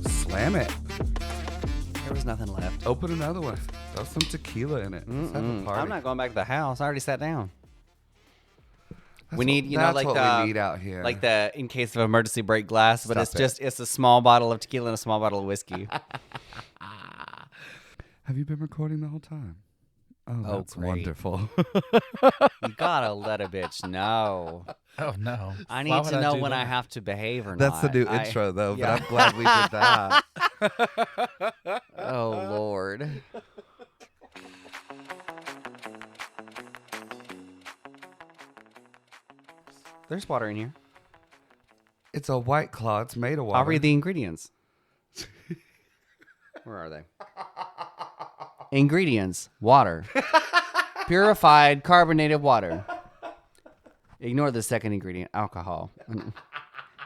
Slam it. There was nothing left. Open another one. Throw some tequila in it. Let's have a party. I'm not going back to the house. I already sat down. That's we need, what, you know, that's like what the we need out here. like the in case of emergency break glass, but Stop it's a small bottle of tequila and a small bottle of whiskey. Have you been recording the whole time? Oh, that's great. wonderful. You gotta let a bitch know. Oh, no. I Why need would to know do when I that? have to behave or That's not. the new intro, though, yeah. but I'm glad we did that. Oh, Lord. There's water in here. It's a White Claw. It's made of water. I'll read the ingredients. Where are they? Ingredients: water, purified carbonated water. Ignore the second ingredient: alcohol.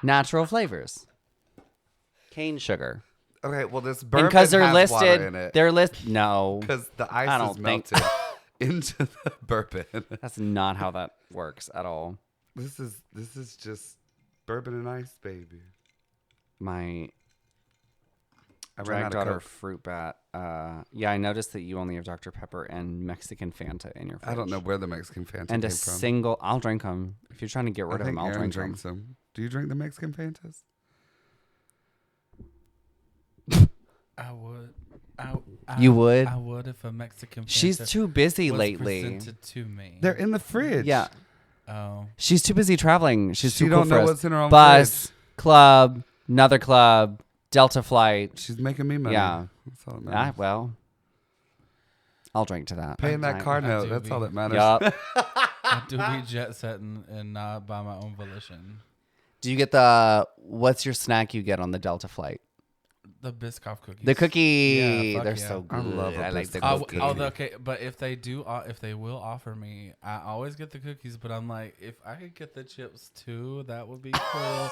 Natural flavors: cane sugar. Okay, well, this And bourbon because they're has water in listed, it. they're listed. No, Because the I ice don't is think- melted into the bourbon. that's not how that works at all. This is just bourbon and ice, baby. My I ran drag out of daughter Coke. fruit bat. Yeah, I noticed that you only have Dr. Pepper and Mexican Fanta in your fridge. I don't know where the Mexican Fanta And came a from. single. I'll drink them if you're trying to get rid I of them. think I'll Aaron drink drinks them. them. Do you drink the Mexican Fantas? I would. You would? I would if a Mexican She's Fanta too busy was lately. presented to me. They're in the fridge. Yeah, Oh. she's too busy traveling. She's She too cool don't for know us. what's in her own Bus, fridge. club, another club, Delta flight. She's making me money. Yeah. That's all that matters. Well, I'll drink to that. Paying that Fine. car I note. do That's all be- that matters. Yup. I do be jet setting and not by my own volition. Do you get the? What's your snack you get on the Delta flight? The Biscoff cookies. The cookie. Yeah, fuck they're yeah. so I good. love a I like the Biscoff cookie. cookie. Okay, but if they do, if they will offer me, I always get the cookies. But I'm like, if I could get the chips too, that would be cool.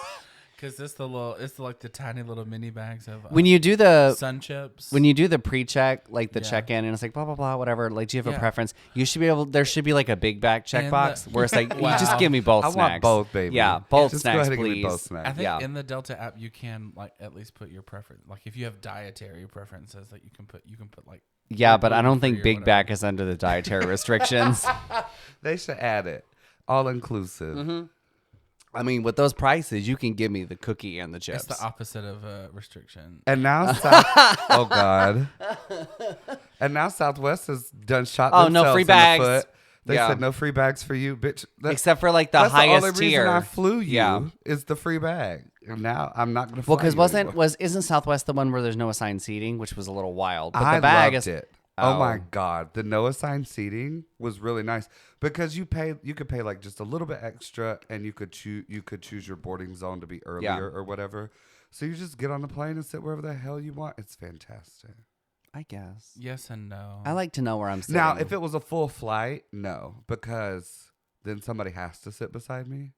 Because it's like the tiny little mini bags of When you do the sun chips. when you do the pre-check, like the Yeah. check-in, and it's like blah blah blah, whatever. Like, do you have a Yeah. preference? You should be able. There should be like a big back And checkbox the- where it's like, Wow. you just give me both I snacks. want both, baby. Yeah, both Just go snacks, ahead and give me please. both snacks. I think Yeah. in the Delta app you can like at least put your preference. Like if you have dietary preferences, like you can put like. Yeah, but I don't think gluten-free or Big Back is under the dietary restrictions. They should add it. All inclusive. I mean, with those prices, you can give me the cookie and the chips. It's the opposite of restriction. And now, oh God. And now Southwest has done shot Oh, themselves no free in the bags. foot. They Yeah. said no free bags for you, bitch. Except for like the that's highest the only tier. reason I flew you Yeah. is the free bag. And now I'm not going to fly Well, because you anymore. isn't Southwest the one where there's no assigned seating, which was a little wild. But I the bag loved is it. Oh my Oh. God. The no assigned seating was really nice because you could pay like just a little bit extra and you could choose your boarding zone to be earlier or whatever. So you just get on the plane and sit wherever the hell you want. It's fantastic. I guess. Yes and no. I like to know where I'm sitting. Now, if it was a full flight, no, because then somebody has to sit beside me.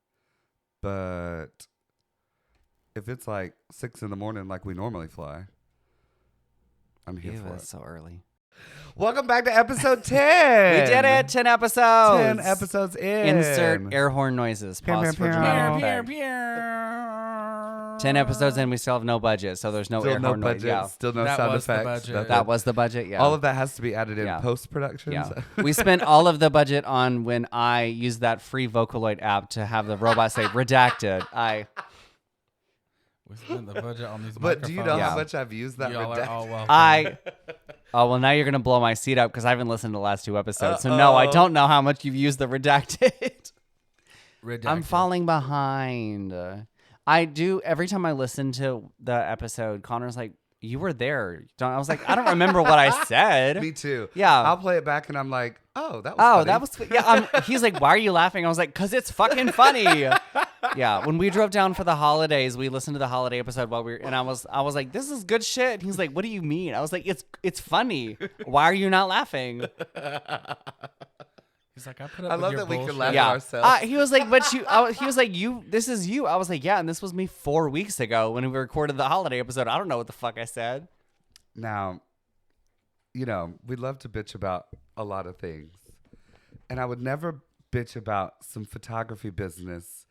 But if it's like 6 a.m. like we normally fly, I'm here for it's it. so early. Welcome back to episode 10. We did it. 10 episodes. 10 episodes in. Insert air horn noises. Pew, Pause pew, for pew. dramatic Pew, effect. 10 episodes in, we still have no budget, so there's no Still air no horn noise. budget. Yeah. Still no That sound was the effects. budget. nothing. That was the budget. Yeah. All of that has to be added in Yeah. post-production. Yeah. so- We spent all of the budget on when I used that free Vocaloid app to have the robot say redacted. We spent the budget on these. But do you know Yeah. how much I've used that? Y'all are all welcome. Oh, well, now you're going to blow my seat up because I haven't listened to the last 2 episodes. So, no, I don't know how much you've used the redacted. I'm falling behind. I do. Every time I listen to the episode, Connor's like, you were there. I was like, I don't remember what I said. Me too. Yeah. I'll play it back and I'm like, oh, that was Oh, funny. that was yeah. He's like, why are you laughing? I was like, because it's fucking funny. Yeah. When we drove down for the holidays, we listened to the holiday episode while we were, and I was like, this is good shit. And he's like, what do you mean? I was like, it's funny. Why are you not laughing? He's like, I put up I with love your that we can bullshit. laugh at Yeah. ourselves. He was like, he was like, this is you. I was like, yeah. And this was me 4 weeks ago when we recorded the holiday episode. I don't know what the fuck I said. Now, we love to bitch about a lot of things. And I would never bitch about some photography business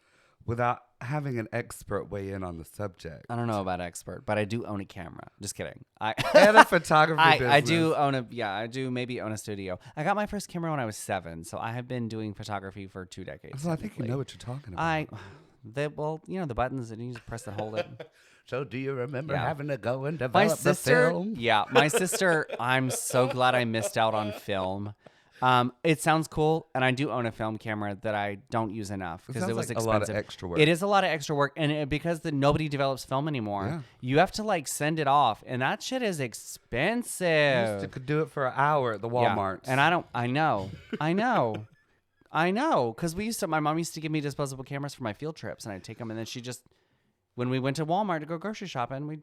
without having an expert weigh in on the subject. I don't know about expert, but I do own a camera. Just kidding. And a photography business. I do own I do maybe own a studio. I got my first camera when I was 7, so I have been doing photography for 2 decades. So I think you know what you're talking about. The buttons and you just press and hold it. So do you remember Yeah. having to go and My develop the sister, film? yeah, my sister. I'm so glad I missed out on film. It sounds cool, and I do own a film camera that I don't use enough because it was like expensive. a lot of extra work. It is a lot of extra work, and because nobody develops film anymore, you have to like send it off, and that shit is expensive. You could do it for an hour at the Walmart. Yeah. And I know, because my mom used to give me disposable cameras for my field trips, and I'd take them, and then when we went to Walmart to go grocery shopping, we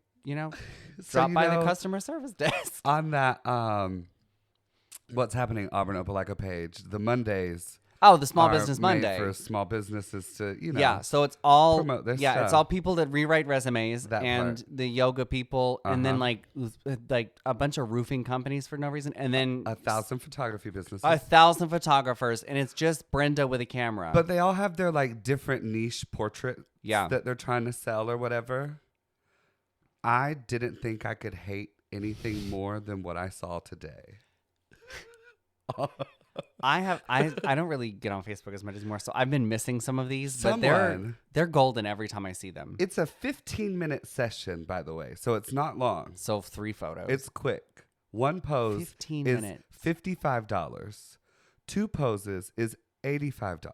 drop by the customer service desk. On that, What's Happening Auburn Opelika page, the Mondays. Oh, the Small are Business made Monday. for small businesses to, Yeah, so it's all promote their it's stuff. all people that rewrite resumes That and part. the yoga people, and then Uh-huh. like a bunch of roofing companies for no reason, and then 1,000 photography businesses. 1,000 photographers, and it's just Brenda with a camera. But they all have their like different niche portraits Yeah. that they're trying to sell or whatever. I didn't think I could hate anything more than what I saw today. I don't really get on Facebook as much as more, so I've been missing some of these, but Someone- they're golden every time I see them. It's a 15-minute session, by the way, so it's not long. So 3 photos. It's quick. One pose 15 is minutes. $55. 2 poses is $85.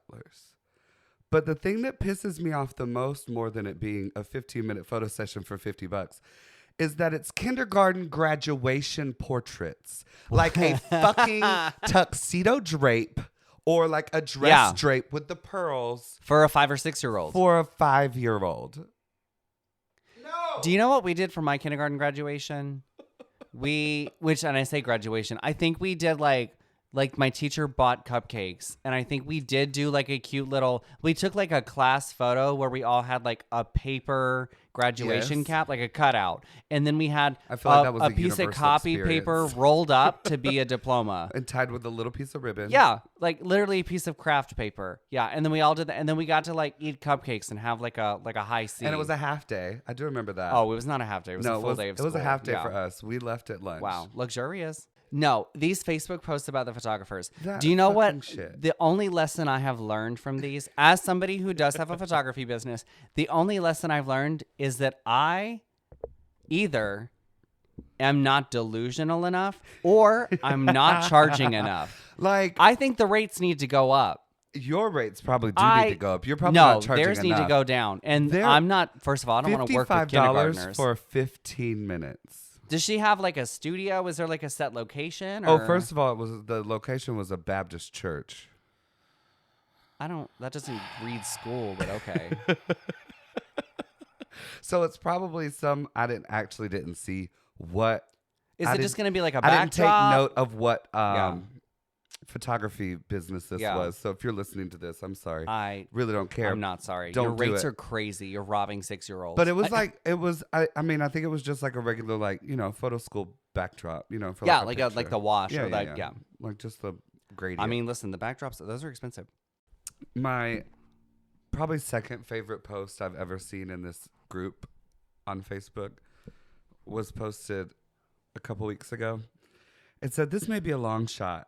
But the thing that pisses me off the most, more than it being a 15-minute photo session for $50, is that it's kindergarten graduation portraits. Like a fucking tuxedo drape or like a dress drape with the pearls for a 5 or 6-year-old. for a 5-year-old. No. Do you know what we did for my kindergarten graduation? And I say graduation, I think we did like my teacher bought cupcakes, and I think we did do like a cute we took like a class photo where we all had like a paper graduation Yes. cap, like a cutout, and then we had I feel like that was a a piece of universal copy experience. paper rolled up to be a diploma. And tied with a little piece of ribbon. Yeah, like literally a piece of craft paper. Yeah, and then we all did that, and then we got to like eat cupcakes and have like a high C. And it was a half day. I do remember that. Oh, it was not a half day. It was a full day of school. It was a half day Yeah. for us. We left at lunch. Wow, luxurious. No, these Facebook posts about the photographers. That Do you know fucking what? shit. The only lesson I have learned from these, as somebody who does have a photography business, the only lesson I've learned is that I either am not delusional enough or I'm not charging enough. Like, I think the rates need to go up. your rates probably do need to go up. You're probably no, not charging theirs need to enough. go down. And They're I'm not, first of all, I don't want to work with kindergartners. for 15 minutes. Does she have like a studio? Was there like a set location? Oh, or- first of all, the location was a Baptist church. that doesn't read school, but okay. So it's probably I didn't see what. Is I it just didn't- going to be like a I didn't take backdrop? note of what Yeah. photography business this Yeah. was. So if you're listening to this, I'm sorry. I really don't care. I'm not sorry. Don't Your do rates it. are crazy. You're robbing 6-year-olds. But it was I mean, I think it was just like a regular, like, photo school backdrop, for yeah, like like the wash yeah, or yeah, like yeah. Like just the gradient. I mean, listen, the backdrops, those are expensive. My probably second favorite post I've ever seen in this group on Facebook was posted a couple weeks ago. It said, "This may be a long shot,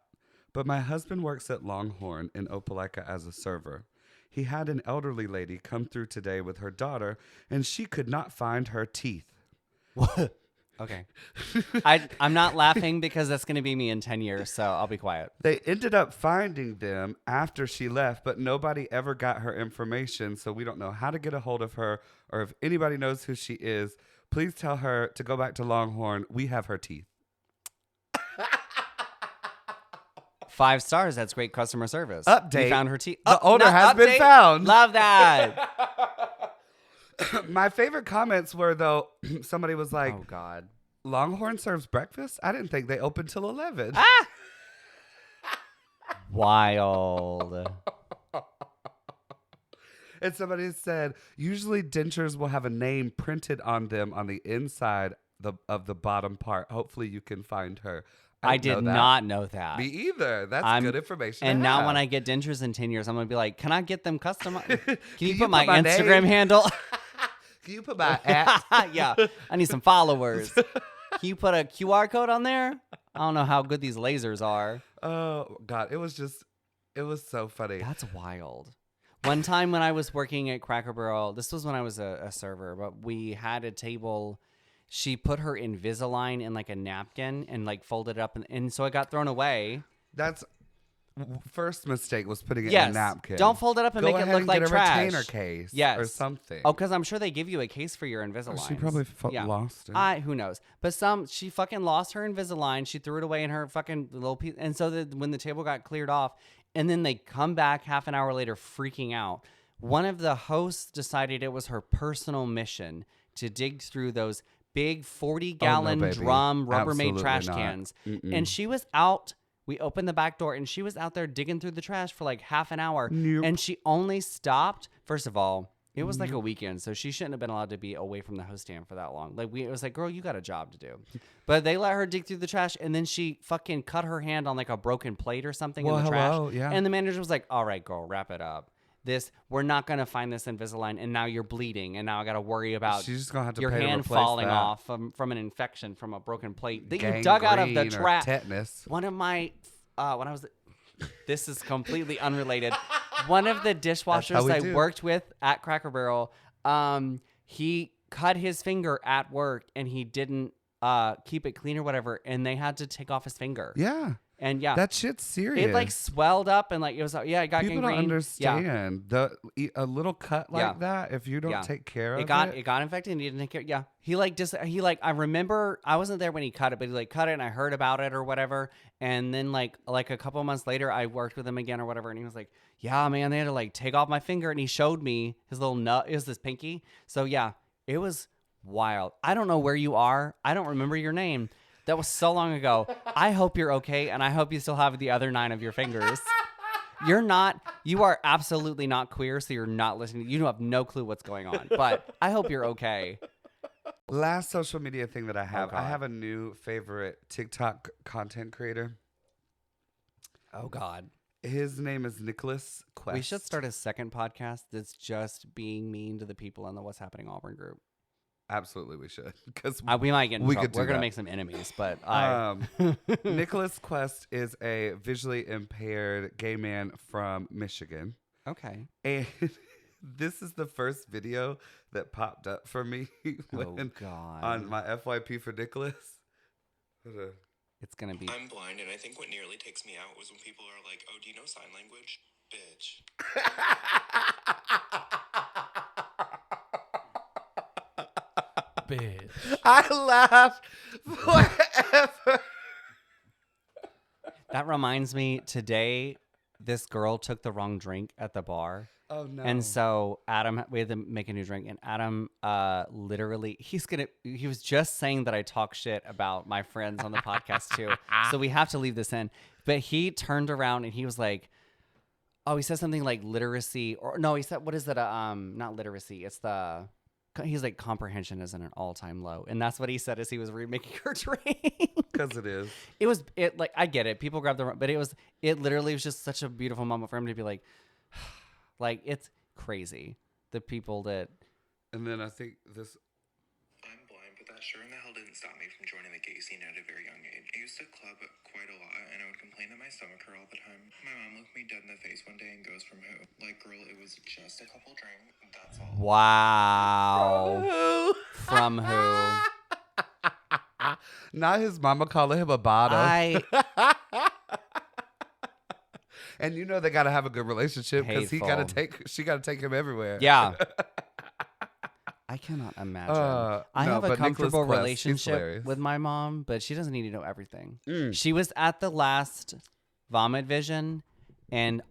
but my husband works at Longhorn in Opelika as a server. He had an elderly lady come through today with her daughter, and she could not find her teeth." What? Okay. I'm not laughing because that's going to be me in 10 years, so I'll be quiet. They ended up finding them after she left, but nobody ever got her information, so we don't know how to get a hold of her or if anybody knows who she is. Please tell her to go back to Longhorn. We have her teeth. 5 stars. That's great customer service. Update. We found her teeth. The owner has been found. Love that. My favorite comments were, though, somebody was like, Oh, God. Longhorn serves breakfast? I didn't think they opened till 11. Wild. And somebody said, usually dentures will have a name printed on them on the inside of the bottom part. Hopefully you can find her. I did not know that. Me either. That's good information. And now when I get dentures in 10 years, I'm going to be like, can I get them customized? Can you put my Instagram handle? Can you put my at? Yeah. I need some followers. Can you put a QR code on there? I don't know how good these lasers are. Oh, God. It was so funny. That's wild. One time when I was working at Cracker Barrel, this was when I was a server, but we had a table. She put her Invisalign in like a napkin and like folded it up. And so it got thrown away. That's first mistake was putting it in a napkin. Don't fold it up and make it look like trash. Retainer case or something. Oh, because I'm sure they give you a case for your Invisalign. She probably lost it. Who knows? But she fucking lost her Invisalign. She threw it away in her fucking little piece. And so when the table got cleared off, and then they come back half an hour later freaking out. One of the hosts decided it was her personal mission to dig through those big 40-gallon drum Rubbermaid trash cans. And she was out. We opened the back door, and she was out there digging through the trash for like half an hour. Nope. And she only stopped. First of all, it was like a weekend, so she shouldn't have been allowed to be away from the host stand for that long. It was like, girl, you got a job to do. But they let her dig through the trash, and then she fucking cut her hand on like a broken plate or something in the trash. Yeah. And the manager was like, all right, girl, wrap it up. We're not going to find this Invisalign, and now you're bleeding, and now I got to worry about She's just gonna have to your pay to hand replace falling that. off from an infection from a broken plate that you dug out of the trash. Tetanus. One of my, when I was, this is completely unrelated. One of the dishwashers I worked with at Cracker Barrel, he cut his finger at work, and he didn't keep it clean or whatever, and they had to take off his finger. Yeah. And yeah, that shit's serious. It like swelled up and like it was it got People gangrene. don't understand a little cut like that. If you don't take care of it, it got infected and he didn't take care. Yeah, I remember I wasn't there when he cut it, but he like cut it and I heard about it or whatever. And then like a couple of months later, I worked with him again or whatever, and he was like, "Yeah, man, they had to like take off my finger," and he showed me his little nut. It was this pinky. So yeah, it was wild. I don't know where you are. I don't remember your name. That was so long ago. I hope you're okay, and I hope you still have the other 9 of your fingers. You are absolutely not queer, so you're not listening. You have no clue what's going on, but I hope you're okay. Last social media thing that I have, I have a new favorite TikTok content creator. Oh, God. His name is Nicholas Quest. We should start a second podcast that's just being mean to the people in the What's Happening Auburn group. Absolutely, we should. Because we might get in trouble. We're going to make some enemies, but Nicholas Quest is a visually impaired gay man from Michigan. Okay. And this is the first video that popped up for me on my FYP for Nicholas. It's going to be... I'm blind, and I think what nearly takes me out was when people are like, oh, do you know sign language? Bitch. Bitch. I laughed forever. That reminds me, today, this girl took the wrong drink at the bar. Oh, no. And so Adam, we had to make a new drink, and Adam literally, he was just saying that I talk shit about my friends on the podcast too. So we have to leave this in. But he turned around and he was like, oh, he said something like literacy, or no, he said, what is that? Not literacy. He's like, comprehension is at an all-time low. And that's what he said as he was remaking her drink. Because it is. I get it. People grab but it literally was just such a beautiful moment for him to be like, it's crazy. The people that. And then I think this. I'm blind, but that sure in the hell didn't stop me from joining the gay scene at a very young age. I used to club quite a lot, and I would complain that my stomach hurt all the time. My mom looked me dead in the face one day and goes, from who? Like, girl, it was just a couple drinks. That's all. Wow. From who? Not his mama calling him a bottom. And you know they gotta have a good relationship because she gotta take him everywhere. Yeah. I cannot imagine. I have a comfortable relationship with my mom, but she doesn't need to know everything. She was at the last Vomit Vision, and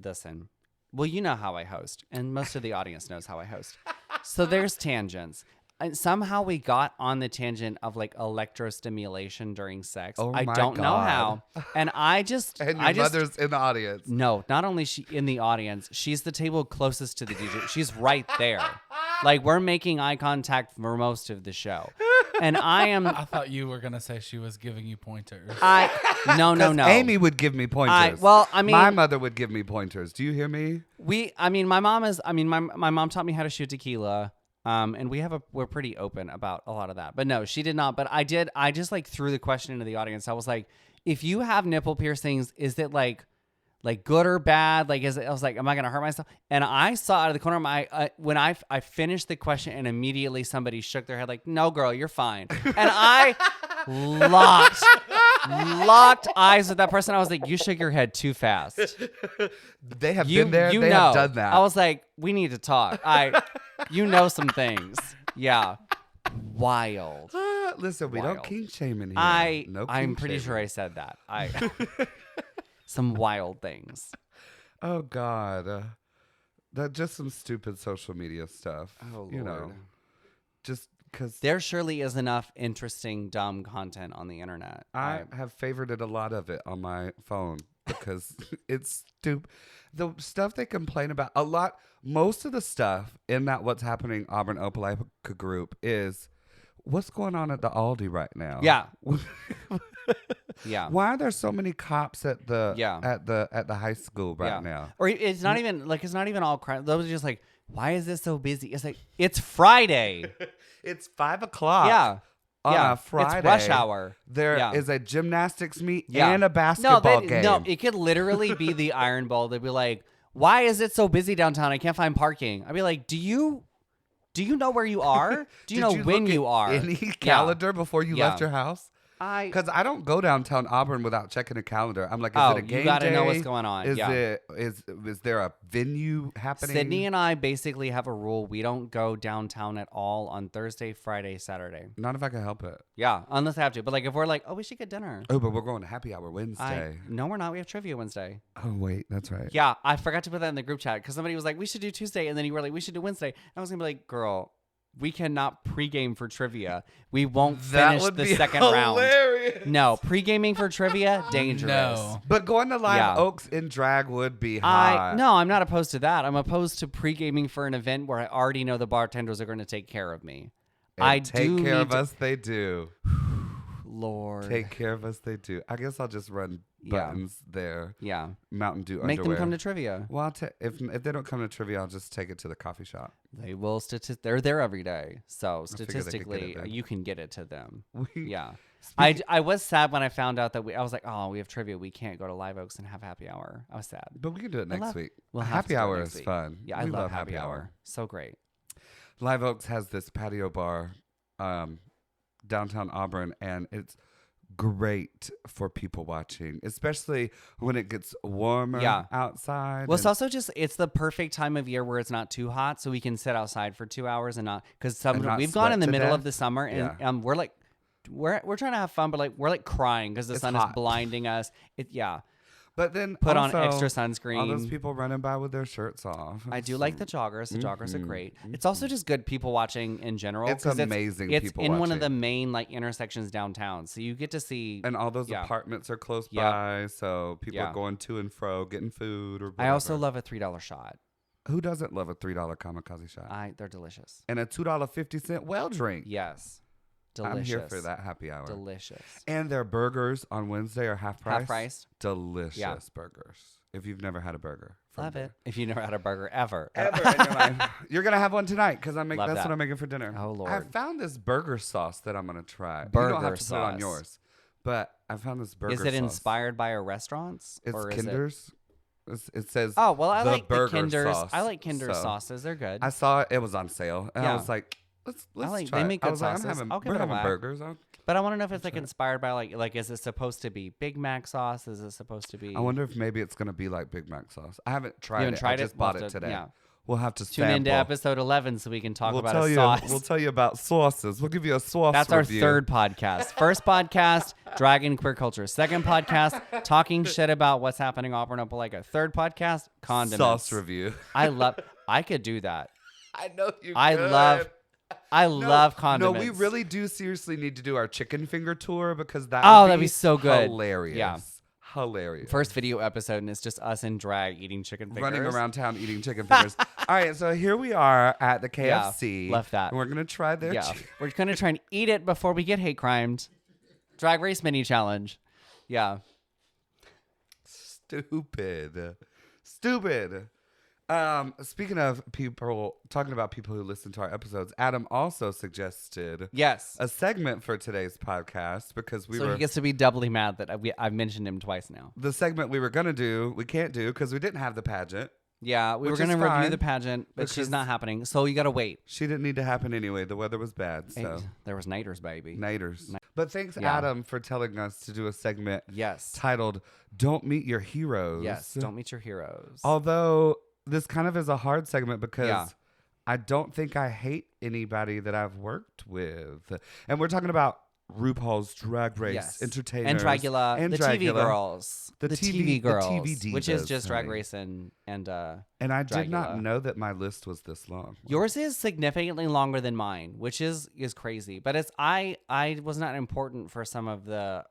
listen. Well, you know how I host, and most of the audience knows how I host. So there's tangents. And somehow we got on the tangent of like electrostimulation during sex. Oh I don't know how. And And your mother's in the audience. No, not only is she in the audience, she's the table closest to the DJ. She's right there. Like, we're making eye contact for most of the show. And I am. I thought you were gonna say she was giving you pointers. No. Amy would give me pointers. My mother would give me pointers. Do you hear me? My mom taught me how to shoot tequila. And we're pretty open about a lot of that. But no, she did not. But I did. I just like threw the question into the audience. I was like, if you have nipple piercings, is it like good or bad? Like, I was like, am I gonna hurt myself? And I saw out of the corner of my when I finished the question, and immediately somebody shook their head like, no, girl, you're fine. And I locked eyes with that person. I was like, you shook your head too fast. They have been there. They have done that. I was like, we need to talk. You know some things. Yeah. Wild. Listen, we don't kink shame in here. I'm pretty sure I said that. Some wild things. Oh God. That just some stupid social media stuff. Oh Lord. You know. Just because there surely is enough interesting, dumb content on the internet. I have favorited a lot of it on my phone because it's stupid. The stuff they complain about a lot, most of the stuff in that What's Happening Auburn Opelika group is what's going on at the Aldi right now. Yeah. Yeah. Why are there so many cops at the at the high school right now? Or it's not even all crime. Those are just like, why is this so busy? It's like, it's Friday. It's 5 o'clock. Yeah. On a Friday. It's rush hour. There is a gymnastics meet and a basketball game. No, it could literally be the Iron Bowl. They'd be like, why is it so busy downtown? I can't find parking. I'd be like, do you know where you are? Do you know when you are? Any calendar before you left your house? Because I don't go downtown Auburn without checking a calendar. I'm like, is it a game day? You got to know what's going on. Is there a venue happening? Sydney and I basically have a rule. We don't go downtown at all on Thursday, Friday, Saturday. Not if I can help it. Yeah, unless I have to. But like if we're like, oh, we should get dinner. Oh, but we're going to happy hour Wednesday. No, we're not. We have trivia Wednesday. Oh, wait. That's right. Yeah, I forgot to put that in the group chat because somebody was like, we should do Tuesday. And then you were like, we should do Wednesday. And I was going to be like, girl, we cannot pregame for trivia. We won't finish the second round. No, pregaming for trivia, dangerous. No. But going to Live Oaks in drag would be hot. No, I'm not opposed to that. I'm opposed to pregaming for an event where I already know the bartenders are going to take care of me. And take care of us, they do. Lord. Take care of us, they do. I guess I'll just run buttons there. Yeah. Mountain Dew Make underwear. them come to trivia. Well, if they don't come to trivia, I'll just take it to the coffee shop. They will. They're there every day. So statistically, you can get it to them. Yeah. I was sad when I found out that I was like, oh, we have trivia. We can't go to Live Oaks and have happy hour. I was sad. But we can do it next week. Happy hour is fun. Yeah, I love happy hour. So great. Live Oaks has this patio bar downtown Auburn, and it's great for people watching, especially when it gets warmer outside. Well, it's also it's the perfect time of year where it's not too hot, so we can sit outside for 2 hours and not, because we've gone in the middle of the summer and we're like, we're trying to have fun, but like we're like crying because the sun is blinding us. But then put on extra sunscreen. All those people running by with their shirts off. I do like the joggers. The joggers are great. It's also just good people watching in general. It's amazing. It's in one of the main like intersections downtown, so you get to see. And all those apartments are close by, so people are going to and fro, getting food or whatever. I also love a $3 shot. Who doesn't love a $3 kamikaze shot? They're delicious. And a $2.50 well drink. Yes. Delicious. I'm here for that happy hour. Delicious. And their burgers on Wednesday are half price. Half price. Delicious burgers. If you've never had a burger. Love it. If you've never had a burger ever in your life. You're going to have one tonight because that's what I'm making for dinner. Oh, Lord. I found this burger sauce that I'm going to try. Burger you don't have to sauce. put it on yours. But I found this burger sauce. Is it inspired by a restaurant? It's Kinder's. It says I like the Kinder's sauce. I like Kinder's sauces. They're good. I saw it was on sale. And I was like, let's try they make it. good sauces. We're having burgers. But I want to know if it's like inspired by like is it supposed to be Big Mac sauce? Is it supposed to be? I wonder if maybe it's gonna be like Big Mac sauce. I haven't tried it. I just bought it today. Yeah. We'll have to tune into episode 11 so we can talk about a sauce. We'll tell you about sauces. We'll give you a sauce That's review. Our third podcast. First podcast, Dragon Queer Culture. Second podcast, talking shit about what's happening Auburn Opelika. Third podcast, condiments. Sauce review. I could do that. I know you could. I love condiments. No, we really do seriously need to do our chicken finger tour because that'd be so good. Hilarious. Yeah. hilarious. First video episode, and it's just us in drag eating chicken fingers. Running around town eating chicken fingers. All right, so here we are at the KFC. Left that. And we're going to try their We're going to try and eat it before we get hate crimed. Drag race mini challenge. Yeah. Stupid. Speaking of people, talking about people who listen to our episodes, Adam also suggested a segment for today's podcast because he gets to be doubly mad that I've mentioned him twice now. The segment we were going to do, we can't do because we didn't have the pageant. Yeah, we were going to review the pageant, but she's not happening, so you got to wait. She didn't need to happen anyway. The weather was bad, so. There was nighters, baby. Nighters. But thanks, Adam, for telling us to do a segment titled Don't Meet Your Heroes. Yes, Don't Meet Your Heroes. Although this kind of is a hard segment because I don't think I hate anybody that I've worked with. And we're talking about RuPaul's Drag Race entertainers. And Dragula, the TV girls. The TV girls. The TV divas, which is just Drag Race and I Dragula. did not know that my list was this long. Yours is significantly longer than mine, which is crazy. But it's I was not important for some of the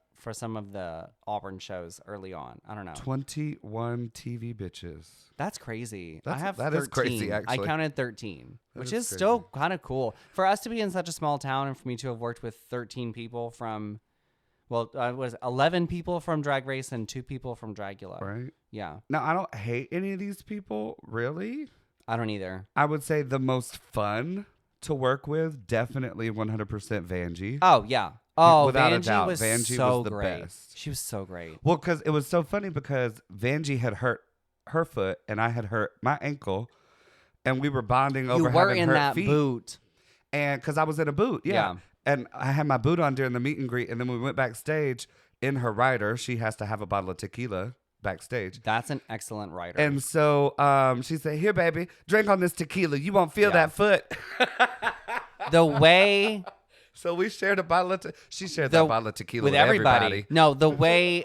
Auburn shows early on. I don't know. 21 TV bitches. That's crazy. That 13. is crazy, actually. I counted 13, which is crazy. still kind of cool. For us to be in such a small town and for me to have worked with 13 people from, was 11 people from Drag Race and 2 people from Dragula. Right. Yeah. Now, I don't hate any of these people, really. I don't either. I would say the most fun to work with, definitely 100% Vanjie. Oh, yeah. Oh, without Vanjie a doubt. was Vanjie so was the great. best. She was so great. Well, because it was so funny because Vanjie had hurt her foot and I had hurt my ankle, and we were bonding over having hurt feet. Boot. And because I was in a boot, yeah. And I had my boot on during the meet and greet, and then we went backstage in her rider. She has to have a bottle of tequila backstage. That's an excellent rider. And so she said, "Here, baby, drink on this tequila. You won't feel that foot." The way... So we shared a bottle of she shared that bottle of tequila with everybody. No, the way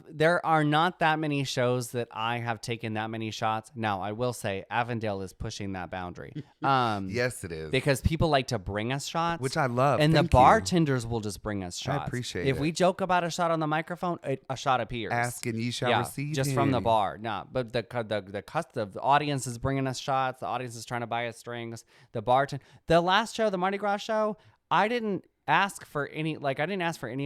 there are not that many shows that I have taken that many shots. Now, I will say Avondale is pushing that boundary. Yes, it is. Because people like to bring us shots. Which I love. And Thank the bartenders will just bring us shots. I appreciate If it. we joke about a shot on the microphone, a shot appears. Ask and ye shall receive. Just from the bar. No, but the audience is bringing us shots. The audience is trying to buy us drinks. The last show, the Mardi Gras show, I didn't ask for any of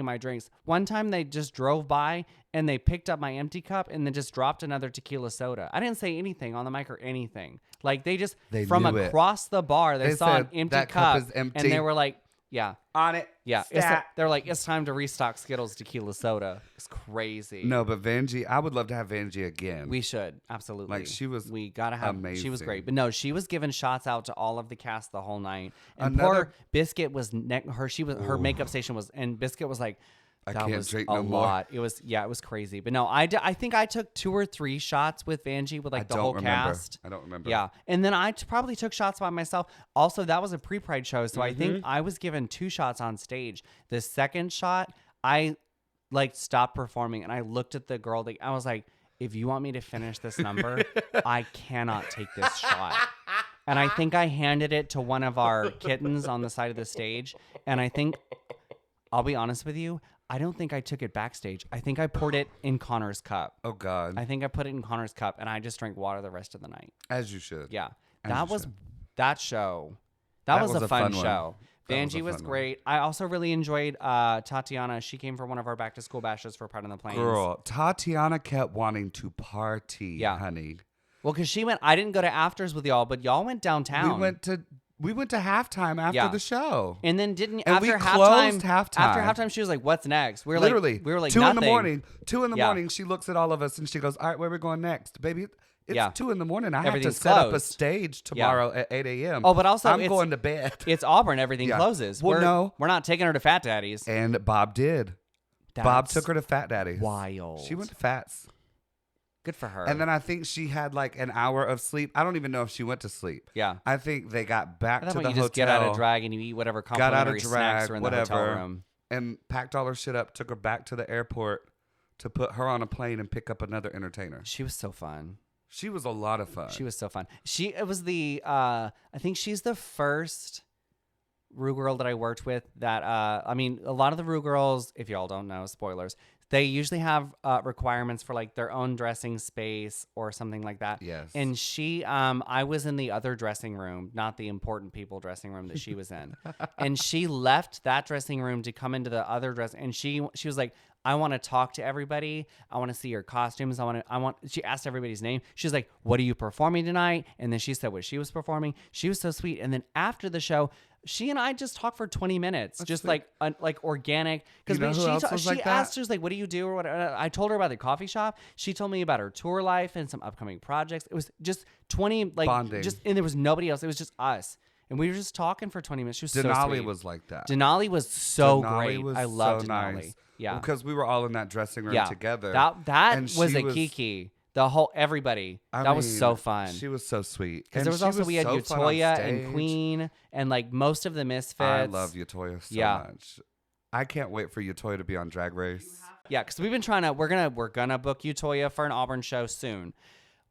my drinks. One time they just drove by and they picked up my empty cup and then just dropped another tequila soda. I didn't say anything on the mic or anything. Like they from across the bar, they saw an empty that cup is empty. and they were like, yeah. On it. Yeah. They're like, it's time to restock Skittles tequila soda. It's crazy. No, but Vanjie, I would love to have Vanjie again. We should. Absolutely. Like she was We gotta have amazing. She was great. But no, she was giving shots out to all of the cast the whole night. And poor Biscuit was her makeup station was, and Biscuit was like, I that can't was drink a no more. lot. It was crazy. But no, I think I took 2 or 3 shots with Vanjie with the whole cast. I don't remember. Yeah. And then I probably took shots by myself. Also, that was a pre-Pride show, so I think I was given 2 shots on stage. The second shot, I stopped performing and I looked at the girl. I was like, if you want me to finish this number, I cannot take this shot. And I think I handed it to one of our kittens on the side of the stage. And I think, I'll be honest with you, I don't think I took it backstage. I think I poured it in Connor's cup. Oh, God. I think I put it in Connor's cup, and I just drank water the rest of the night. As you should. Yeah. As That show. That was a fun show. That Vanjie was great. I also really enjoyed Tatiana. She came for one of our back-to-school bashes for Pride on the Plains. Girl, Tatiana kept wanting to party, honey. Well, because she went, I didn't go to afters with y'all, but y'all went downtown. We went to halftime after the show. And then we closed halftime. After halftime, she was like, what's next? We were Literally, like 2 nothing. in the morning. 2 in the morning, she looks at all of us and she goes, all right, where are we going next? Baby, it's 2 in the morning. I have to set up a stage tomorrow at 8 a.m. Oh, but also I'm going to bed. It's Auburn. Everything closes. Well, we're not taking her to Fat Daddy's. And Bob did. Bob took her to Fat Daddy's. Wild. She went to Fats. Good for her. And then I think she had an hour of sleep. I don't even know if she went to sleep. Yeah. I think they got back to the hotel. You just get out of drag and you eat whatever complimentary snacks are in the hotel room. And packed all her shit up, took her back to the airport to put her on a plane and pick up another entertainer. She was so fun. She was a lot of fun. She was so fun. It was I think she's the first Rue girl that I worked with that, a lot of the Rue girls, if y'all don't know, spoilers, They usually have requirements for like their own dressing space or something like that. Yes. And she, I was in the other dressing room, not the important people dressing room that she was in. And she left that dressing room to come into the other dress. And she was like, I want to talk to everybody. I want to see your costumes. She asked everybody's name. She's like, what are you performing tonight? And then she said what she was performing. She was so sweet. And then after the show, she and I just talked for 20 minutes, just sweet. like organic. Because You know who else was she like asked, that? she was like, what do you do? Or what? I told her about the coffee shop. She told me about her tour life and some upcoming projects. It was just 20, like, Bonding. and there was nobody else. It was just us. And we were just talking for 20 minutes. She was so Denali sweet. was like that. Denali was so Denali great. was I love so Denali. nice. Yeah. Because we were all in that dressing room Yeah. together. That And was she a kiki. The whole everybody. That was so fun. She was so sweet. Because And there was she also we had so fun on Utoya and stage. Queen and like most of the Misfits. I love Utoya so Yeah. much. I can't wait for Utoya to be on Drag Race. Yeah, because we've been trying to. We're gonna book Utoya for an Auburn show soon.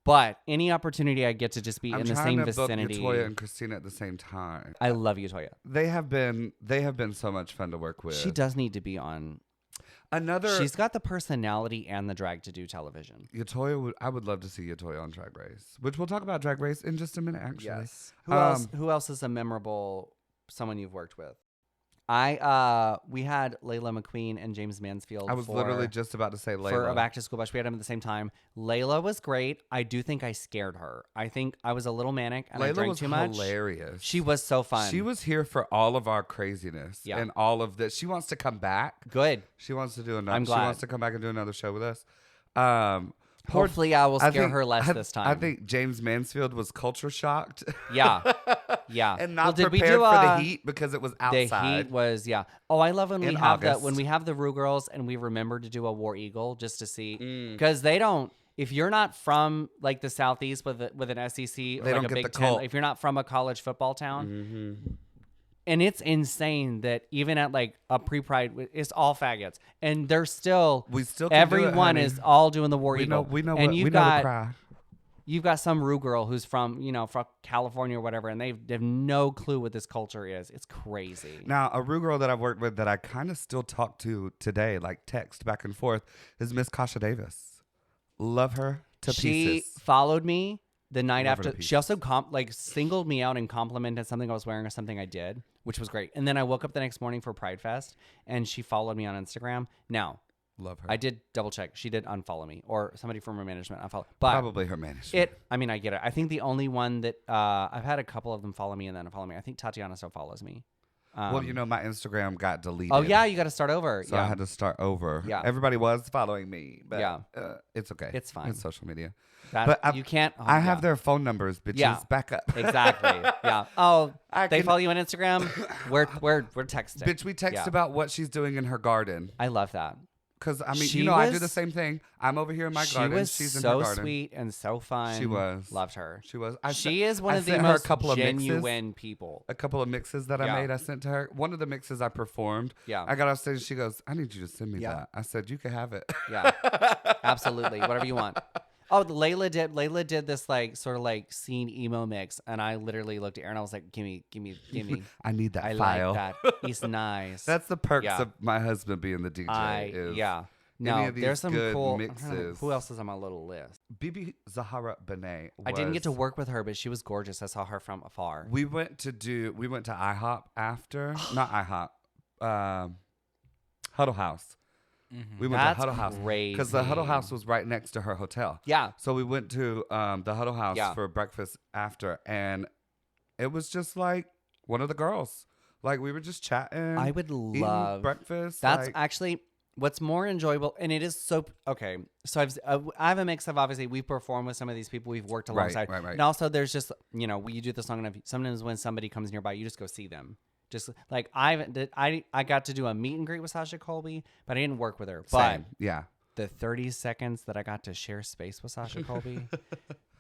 But any opportunity I get to just be I'm in the trying same to vicinity, book Utoya and Christina at the same time. I love Utoya. They have been so much fun to work with. She does need to be on. She's got the personality and the drag to do television. Utoya I would love to see Utoya on Drag Race, which we'll talk about Drag Race in just a minute. Actually, Who else is a memorable someone you've worked with? We had Layla McQueen and James Mansfield. I was literally just about to say Layla. For a back to school bash. We had them at the same time. Layla was great. I do think I scared her. I think I was a little manic and I Layla drank was too much. hilarious. She was so fun. She was here for all of our craziness and all of this. She wants to come back. Good. She wants to do another. I'm glad. She wants to come back and do another show with us. Hopefully, I will scare think- her less this time. I think James Mansfield was culture shocked. Yeah. Yeah. And not did we prepared do, for the heat because it was outside. The heat was, yeah. Oh, I love when In we have August. when we have the Rue Girls and we remember to do a War Eagle just to see. Because they don't, if you're not from like the Southeast with an SEC or They like don't a get Big the Ten, cult. if you're not from a college football town, and it's insane that even at like a pre-pride, it's all faggots. And they're still, We still can do it, everyone honey. is all doing the War We Eagle. know. We know. And What, you've we know got, the cry. You've got some Rue girl who's from California or whatever, and they have no clue what this culture is. It's crazy. Now, a Rue girl that I've worked with that I kind of still talk to today, like text back and forth, is Miss Kasha Davis. Love her to She pieces. followed me the night Love her to after. She also singled me out and complimented something I was wearing or something I did, which was great. And then I woke up the next morning for Pride Fest, and she followed me on Instagram. Now, Love her. I did double check. She did unfollow me, or somebody from her management unfollowed. But Probably her management. I mean, I get it. I think the only one that I've had a couple of them follow me and then unfollow me. I think Tatiana still follows me. Well, my Instagram got deleted. Oh yeah, you got to start over. So I had to start over. Yeah. Everybody was following me, but Yeah. it's okay. It's fine. It's social media. That, But you can't. Oh, I have yeah. their phone numbers, bitches. Yeah. Back up. Exactly. Yeah. Oh, they can- follow you on Instagram. We're texting. Bitch, we text Yeah. about what she's doing in her garden. I love that. Because, I mean, She I do was- the same thing. I'm over here in my She garden. was She's in so her garden. sweet and so fun. She was. Loved her. She was. She is one I of the sent her a most couple of mixes. genuine people. A couple of mixes that I Yeah. made, I sent to her. One of the mixes I performed. Yeah. I got off stage. She goes, I need you to send me Yeah. that. I said, you can have it. Yeah. Absolutely. Whatever you want. Oh, Layla did this like sort of like scene emo mix, and I literally looked at her and I was like, "Give me." I need that I file. like that. He's nice. That's the perks Yeah. of my husband being the DJ. is yeah. any No, of these there's some good cool I'm mixes. trying to think, who else is on my little list? Bibi Zahara Benet. I didn't get to work with her, but she was gorgeous. I saw her from afar. We went to IHOP after, not IHOP, Huddle House. We went That's to Huddle House because the Huddle crazy. House was right next to her hotel. Yeah. So we went to the Huddle House Yeah. for breakfast after, and it was just like one of the girls. Like we were just chatting. I would eating love breakfast. That's like, actually what's more enjoyable, and it is so okay. So I have a mix of obviously we perform with some of these people we've worked Right, alongside, right. and also there's just you do this long enough. Sometimes when somebody comes nearby, you just go see them. Just like I got to do a meet and greet with Sasha Colby, but I didn't work with her. But same. Yeah. the 30 seconds that I got to share space with Sasha Colby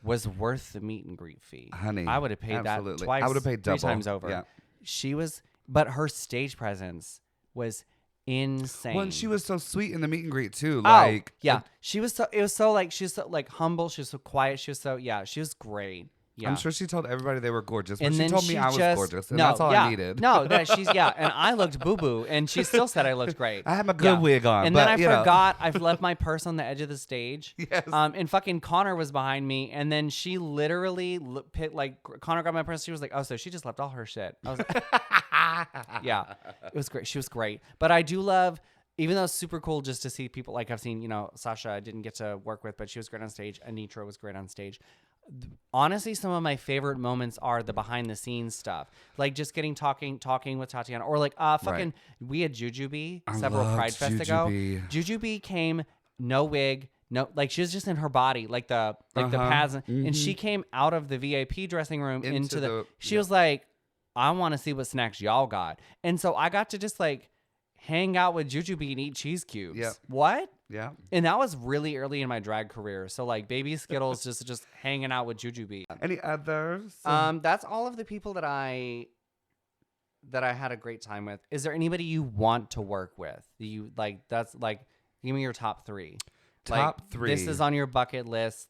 was worth the meet and greet fee. Honey, I would have paid absolutely. that twice. I would have paid three double. times over. Yeah. She was, but her stage presence was insane. Well, and she was so sweet in the meet and greet too. Oh, Like yeah, she was so. It was so like she was so like humble. She was so quiet. She was so she was great. Yeah. I'm sure she told everybody they were gorgeous, but And she then told me I was gorgeous, and that's all I needed. No, that she's and I looked boo-boo, and she still said I looked great. I had my good wig on, and but, then I you know. forgot I've left my purse on the edge of the stage. Yes. And fucking Connor was behind me, and then she literally Connor grabbed my purse. She was like, "Oh, so she just left all her shit." I was like, "Yeah, it was great. She was great." But I do love. Even though it's super cool just to see people like I've seen, Sasha I didn't get to work with, but she was great on stage. Anitra was great on stage. Honestly, some of my favorite moments are the behind the scenes stuff, like just talking with Tatiana, or like we had Jujubee several Pride Fest ago. Jujubee came no wig, no, like she was just in her body, like the pads, and she came out of the VIP dressing room into the she was like, I want to see what snacks y'all got, and so I got to just like hang out with Jujubee and eat cheese cubes. Yep. What? Yeah. And that was really early in my drag career. So like baby Skittles, just hanging out with Jujubee. Any others? That's all of the people that I had a great time with. Is there anybody you want to work with? You like that's like give me your top 3. Top 3. This is on your bucket list.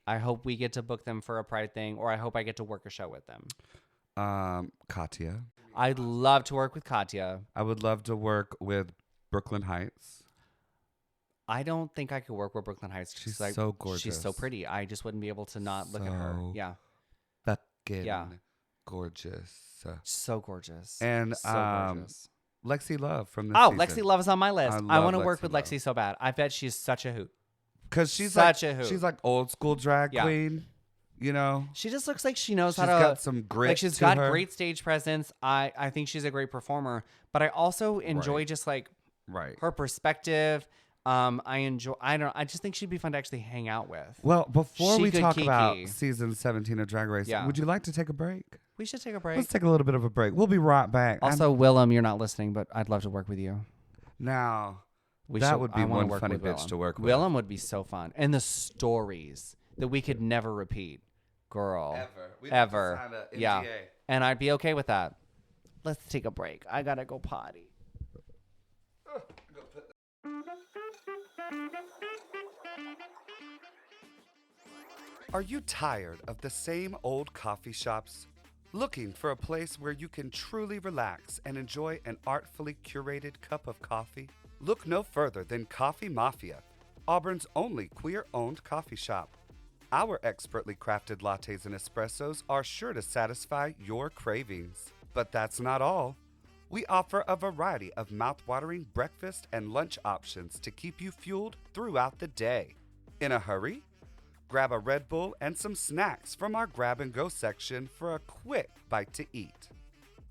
I hope we get to book them for a Pride thing, or I hope I get to work a show with them. Katya. I'd love to work with Katya. I would love to work with Brooklyn Heights. I don't think I could work with Brooklyn Heights. She's like, so gorgeous. She's so pretty. I just wouldn't be able to not look at her. Yeah. Fucking gorgeous. So gorgeous. And so gorgeous. Lexi Love from this season. Lexi Love is on my list. I want to work with Love. Lexi so bad. I bet she's such a hoot. Because she's such a hoot. She's like old school drag queen. She just looks like she knows how to. She's got some grit. Like she's got great stage presence. I think she's a great performer, but I also enjoy just like her perspective. I just think she'd be fun to actually hang out with. Well, before we talk about season 17 of Drag Race, would you like to take a break? We should take a break. Let's take a little bit of a break. We'll be right back. Also, Willem, you're not listening, but I'd love to work with you. Now, that would be one funny bitch to work with. Willem would be so fun. And the stories that we could never repeat. Girl. Ever. Yeah. And I'd be okay with that. Let's take a break. I gotta go potty. Are you tired of the same old coffee shops? Looking for a place where you can truly relax and enjoy an artfully curated cup of coffee? Look no further than Coffee Mafia, Auburn's only queer-owned coffee shop. Our expertly crafted lattes and espressos are sure to satisfy your cravings. But that's not all. We offer a variety of mouth-watering breakfast and lunch options to keep you fueled throughout the day. In a hurry? Grab a Red Bull and some snacks from our grab-and-go section for a quick bite to eat.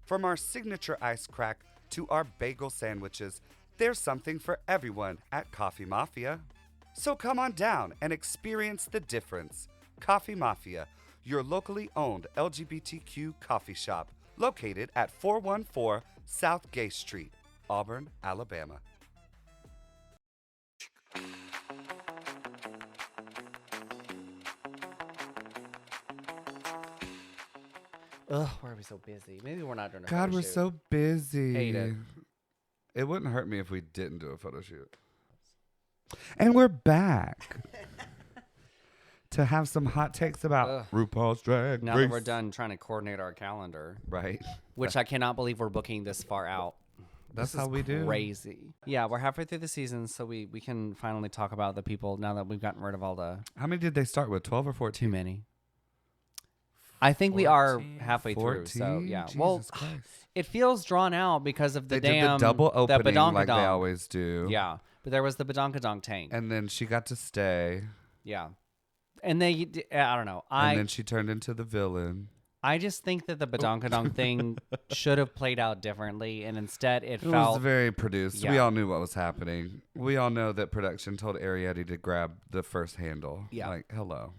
From our signature ice crack to our bagel sandwiches, there's something for everyone at Coffee Mafia. So come on down and experience the difference. Coffee Mafia, your locally owned LGBTQ coffee shop, located at 414 South Gay Street, Auburn, Alabama. Ugh, why are we so busy? Maybe we're not doing a God, photo we're shoot. so busy. Hate it. It wouldn't hurt me if we didn't do a photo shoot. And we're back to have some hot takes about RuPaul's Drag Now Race. that we're done trying to coordinate our calendar. Right. Which I cannot believe we're booking this far out. That's how we do. Crazy. Yeah, we're halfway through the season, so we can finally talk about the people now that we've gotten rid of all the... How many did they start with? 12 or 14? Too many. I think 14, we are halfway 14? through, so yeah. Jesus well, Christ. it feels drawn out because of the They damn... did the double opening like they badonkadonk. always do. Yeah, but there was the badonkadonk tank. And then she got to stay. Yeah. And they... I don't know. And then she turned into the villain. I just think that the badonkadonk thing should have played out differently, and instead it felt... It was very produced. Yeah. We all knew what was happening. We all know that production told Arietti to grab the first handle. Yeah. Like, hello.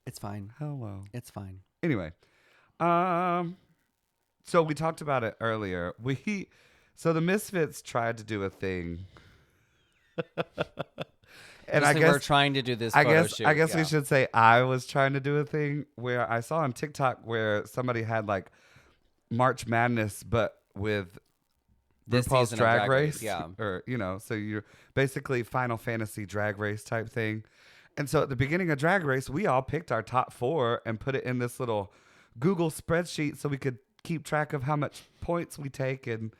It's fine. Hello. It's fine. Anyway. So we talked about it earlier. So the Misfits tried to do a thing. And I guess we're trying to do this I photo guess shoot. I guess yeah. we should say I was trying to do a thing where I saw on TikTok where somebody had like March Madness but with This RuPaul's season of Drag Race. Yeah. Or so you're basically Final Fantasy Drag Race type thing. And so at the beginning of Drag Race, we all picked our top 4 and put it in this little Google spreadsheet so we could keep track of how much points we take. And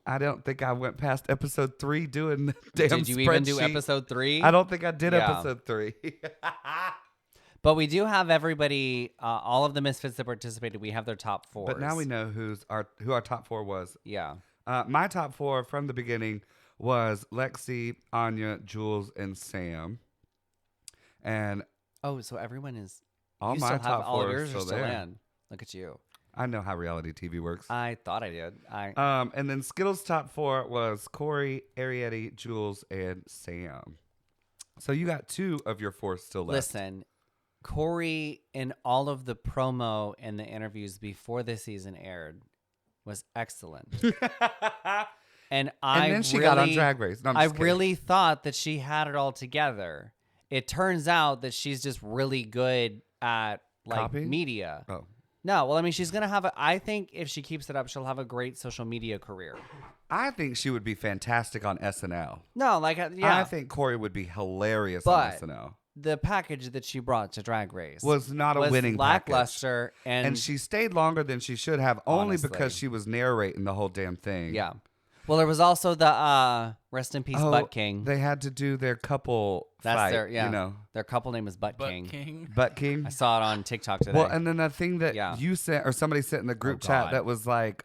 I don't think I went past episode 3 doing the damn spreadsheet. Did you even do episode 3? I don't think I did episode 3. But we do have everybody, all of the Misfits that participated, we have their top 4s. But now we know who our top 4 was. Yeah. My top 4 from the beginning was Lexi, Anya, Jules, and Sam. And so everyone is. all you my still top have, all 4 of are yours still are still there. in. Look at you. I know how reality TV works. I thought I did. And then Skittles' top 4 was Corey, Arietti, Jules, and Sam. So you got 2 of your 4 still left. Listen, Corey in all of the promo and the interviews before the season aired was excellent. And then she got on Drag Race. No, I'm I just kidding. really thought that she had it all together. It turns out that she's just really good at Copying? media. Oh. No, well, I mean, she's gonna have I think if she keeps it up, she'll have a great social media career. I think she would be fantastic on SNL. No, I think Corey would be hilarious But- on SNL. the package that she brought to Drag Race Was not a winning lackluster, And she stayed longer than she should have, only Honestly. because she was narrating the whole damn thing. yeah. Well, there was also the rest in peace Butt King. They had to do their couple That's fight, their their couple name is Butt Butt King. King. Butt King. I saw it on TikTok today. Well, and then the thing that Yeah. you sent, or somebody sent in the group chat God. that was like,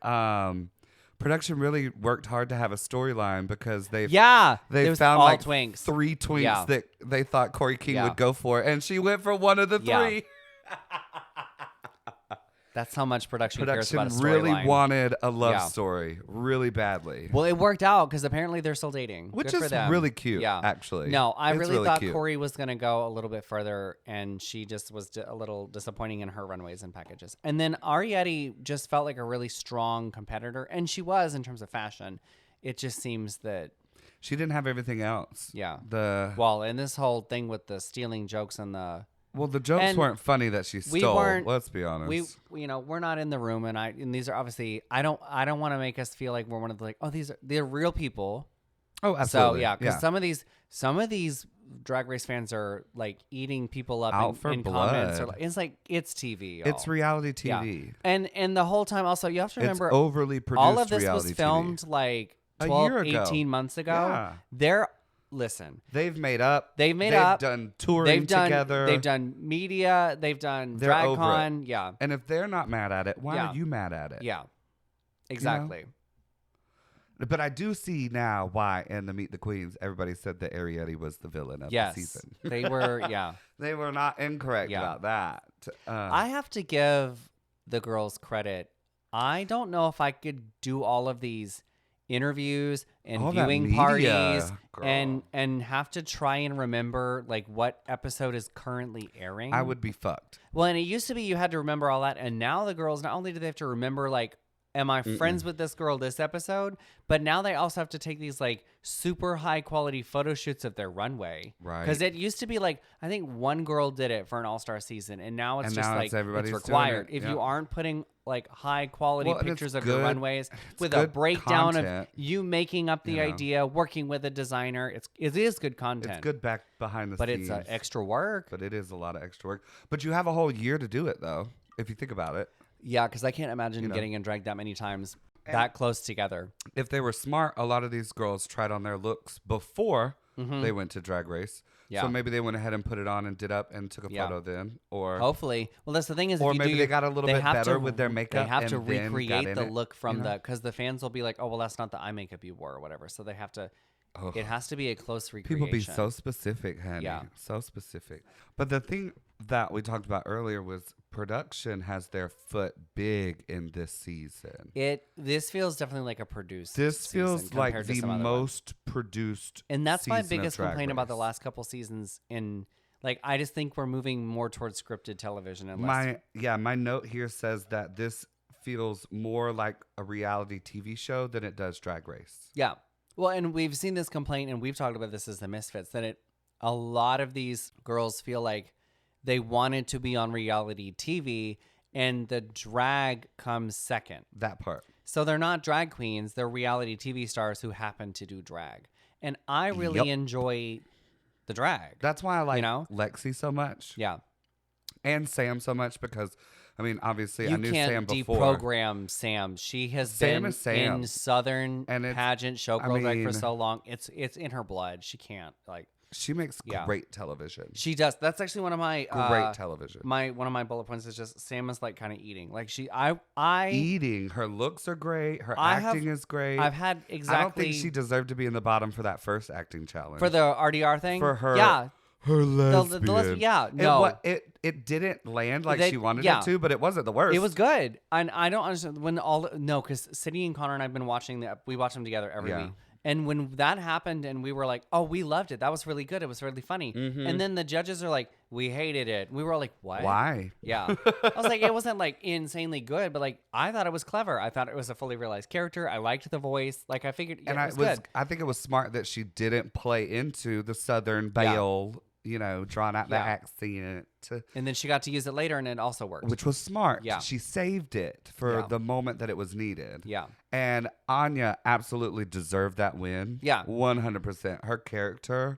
production really worked hard to have a storyline because they it they was found all like twinks. 3 twinks Yeah. that they thought Corey King Yeah. would go for, and she went for one of the Yeah. 3. That's how much production cares Production about a really storyline. wanted a love Yeah. story really badly. Well, it worked out because apparently they're still dating. Which Good for is them. really cute, Yeah, actually. No, I It's really thought cute. Corey was going to go a little bit further, and she just was a little disappointing in her runways and packages. And then Arietti just felt like a really strong competitor, and she was in terms of fashion. It just seems that She didn't have everything else. Yeah. The well, and this whole thing with the stealing jokes and the jokes and weren't funny that she we stole. weren't- Let's be honest. we're not in the room, and these are obviously I don't want to make us feel like we're one of the they're real people. Oh, absolutely. So yeah, because some of these Drag Race fans are like eating people up Out for in comments. blood. It's like it's TV. Y'all. It's reality Yeah. TV. And the whole time also you have to remember It's overly produced. all of this was reality filmed TV. like A 12, year ago. 18 months ago. Yeah. Listen. They've made up. They've done touring They've done together. They've done media. They've done They're over DragCon. it. Yeah. And if they're not mad at it, why Yeah. are you mad at it? Yeah. Exactly. But I do see now why in the Meet the Queens everybody said that Arietti was the villain of Yes. the season. They were. Yeah. They were not incorrect Yeah. about that. I have to give the girls credit. I don't know if I could do all of these interviews and All that viewing media, parties girl. and have to try and remember like what episode is currently airing. I would be fucked. Well, and it used to be you had to remember all that, and now the girls not only do they have to remember like, am I friends with this girl this episode, but now they also have to take these like super high quality photo shoots of their runway, Right. Because it used to be like I think one girl did it for an all-star season, and now it's And just now like it's everybody's it's doing required. it, If yeah. you aren't putting like high quality Well, and it's pictures of your good- runways it's with a good breakdown content. of you making up the You know. idea, working with a designer, it is good content. It's good back behind the but scenes. it's extra work. But it is a lot of extra work. But you have a whole year to do it, though, if you think about it. Yeah, because I can't imagine You know. getting in drag that many times that close together. If they were smart, a lot of these girls tried on their looks before they went to Drag Race. Yeah. So maybe they went ahead and put it on and did up and took a Yeah. photo then. Or Hopefully. Well, that's the thing is, Or if you maybe do they got a little they bit have better to- with their makeup They have to and then got recreate in the it, look from you know? because the fans will be like, oh, well, that's not the eye makeup you wore or whatever. So they have to. Ugh. It has to be a close recreation. people be so specific, honey. Yeah. So specific. But the thing that we talked about earlier was production has their foot big in this season. This feels definitely like a produced. This season feels like compared to the some other ones. most produced And that's my season of biggest Drag complaint about the Race. last couple seasons. In like, I just think we're moving more towards scripted television and less. My note here says that this feels more like a reality TV show than it does Drag Race. Yeah. Well, and we've seen this complaint, and we've talked about this as the Misfits, that a lot of these girls feel like they wanted to be on reality TV, and the drag comes second. That part. So they're not drag queens; they're reality TV stars who happen to do drag. And I really Yep. enjoy the drag. That's why I like know? Lexi so much. Yeah. And Sam so much because, I mean, obviously I You knew Sam can't before. deprogram Sam. She has Sam been is Sam. in Southern And pageant showgirl drag for mean- so long. It's in her blood. She can't She makes Yeah. great television. She does. That's actually one of my Great television. one of my bullet points is just Sam is like kind of eating. Like I Eating. Her looks are great. Her I acting have- is great. I've had exactly I don't think she deserved to be in the bottom for that first acting challenge. for the RDR thing. For her- Yeah. her lesbian. The lesbian. Yeah. No. It didn't land like They- she wanted yeah. it to, but it wasn't the worst. It was good. And I don't understand because City and Connor and I've been watching we watch them together every Yeah. week. And when that happened and we were like, oh, we loved it. That was really good. It was really funny. And then the judges are like, we hated it. We were all like, what? Why? Yeah. I was like, it wasn't like insanely good, but like I thought it was clever. I thought it was a fully realized character. I liked the voice. Like I figured And it was good. I think it was smart that she didn't play into the Southern Belle, drawn out the Yeah. accent, And then she got to use it later and it also worked. which was smart. Yeah. She saved it for Yeah. the moment that it was needed. Yeah. And Anya absolutely deserved that win. Yeah. 100%. Her character,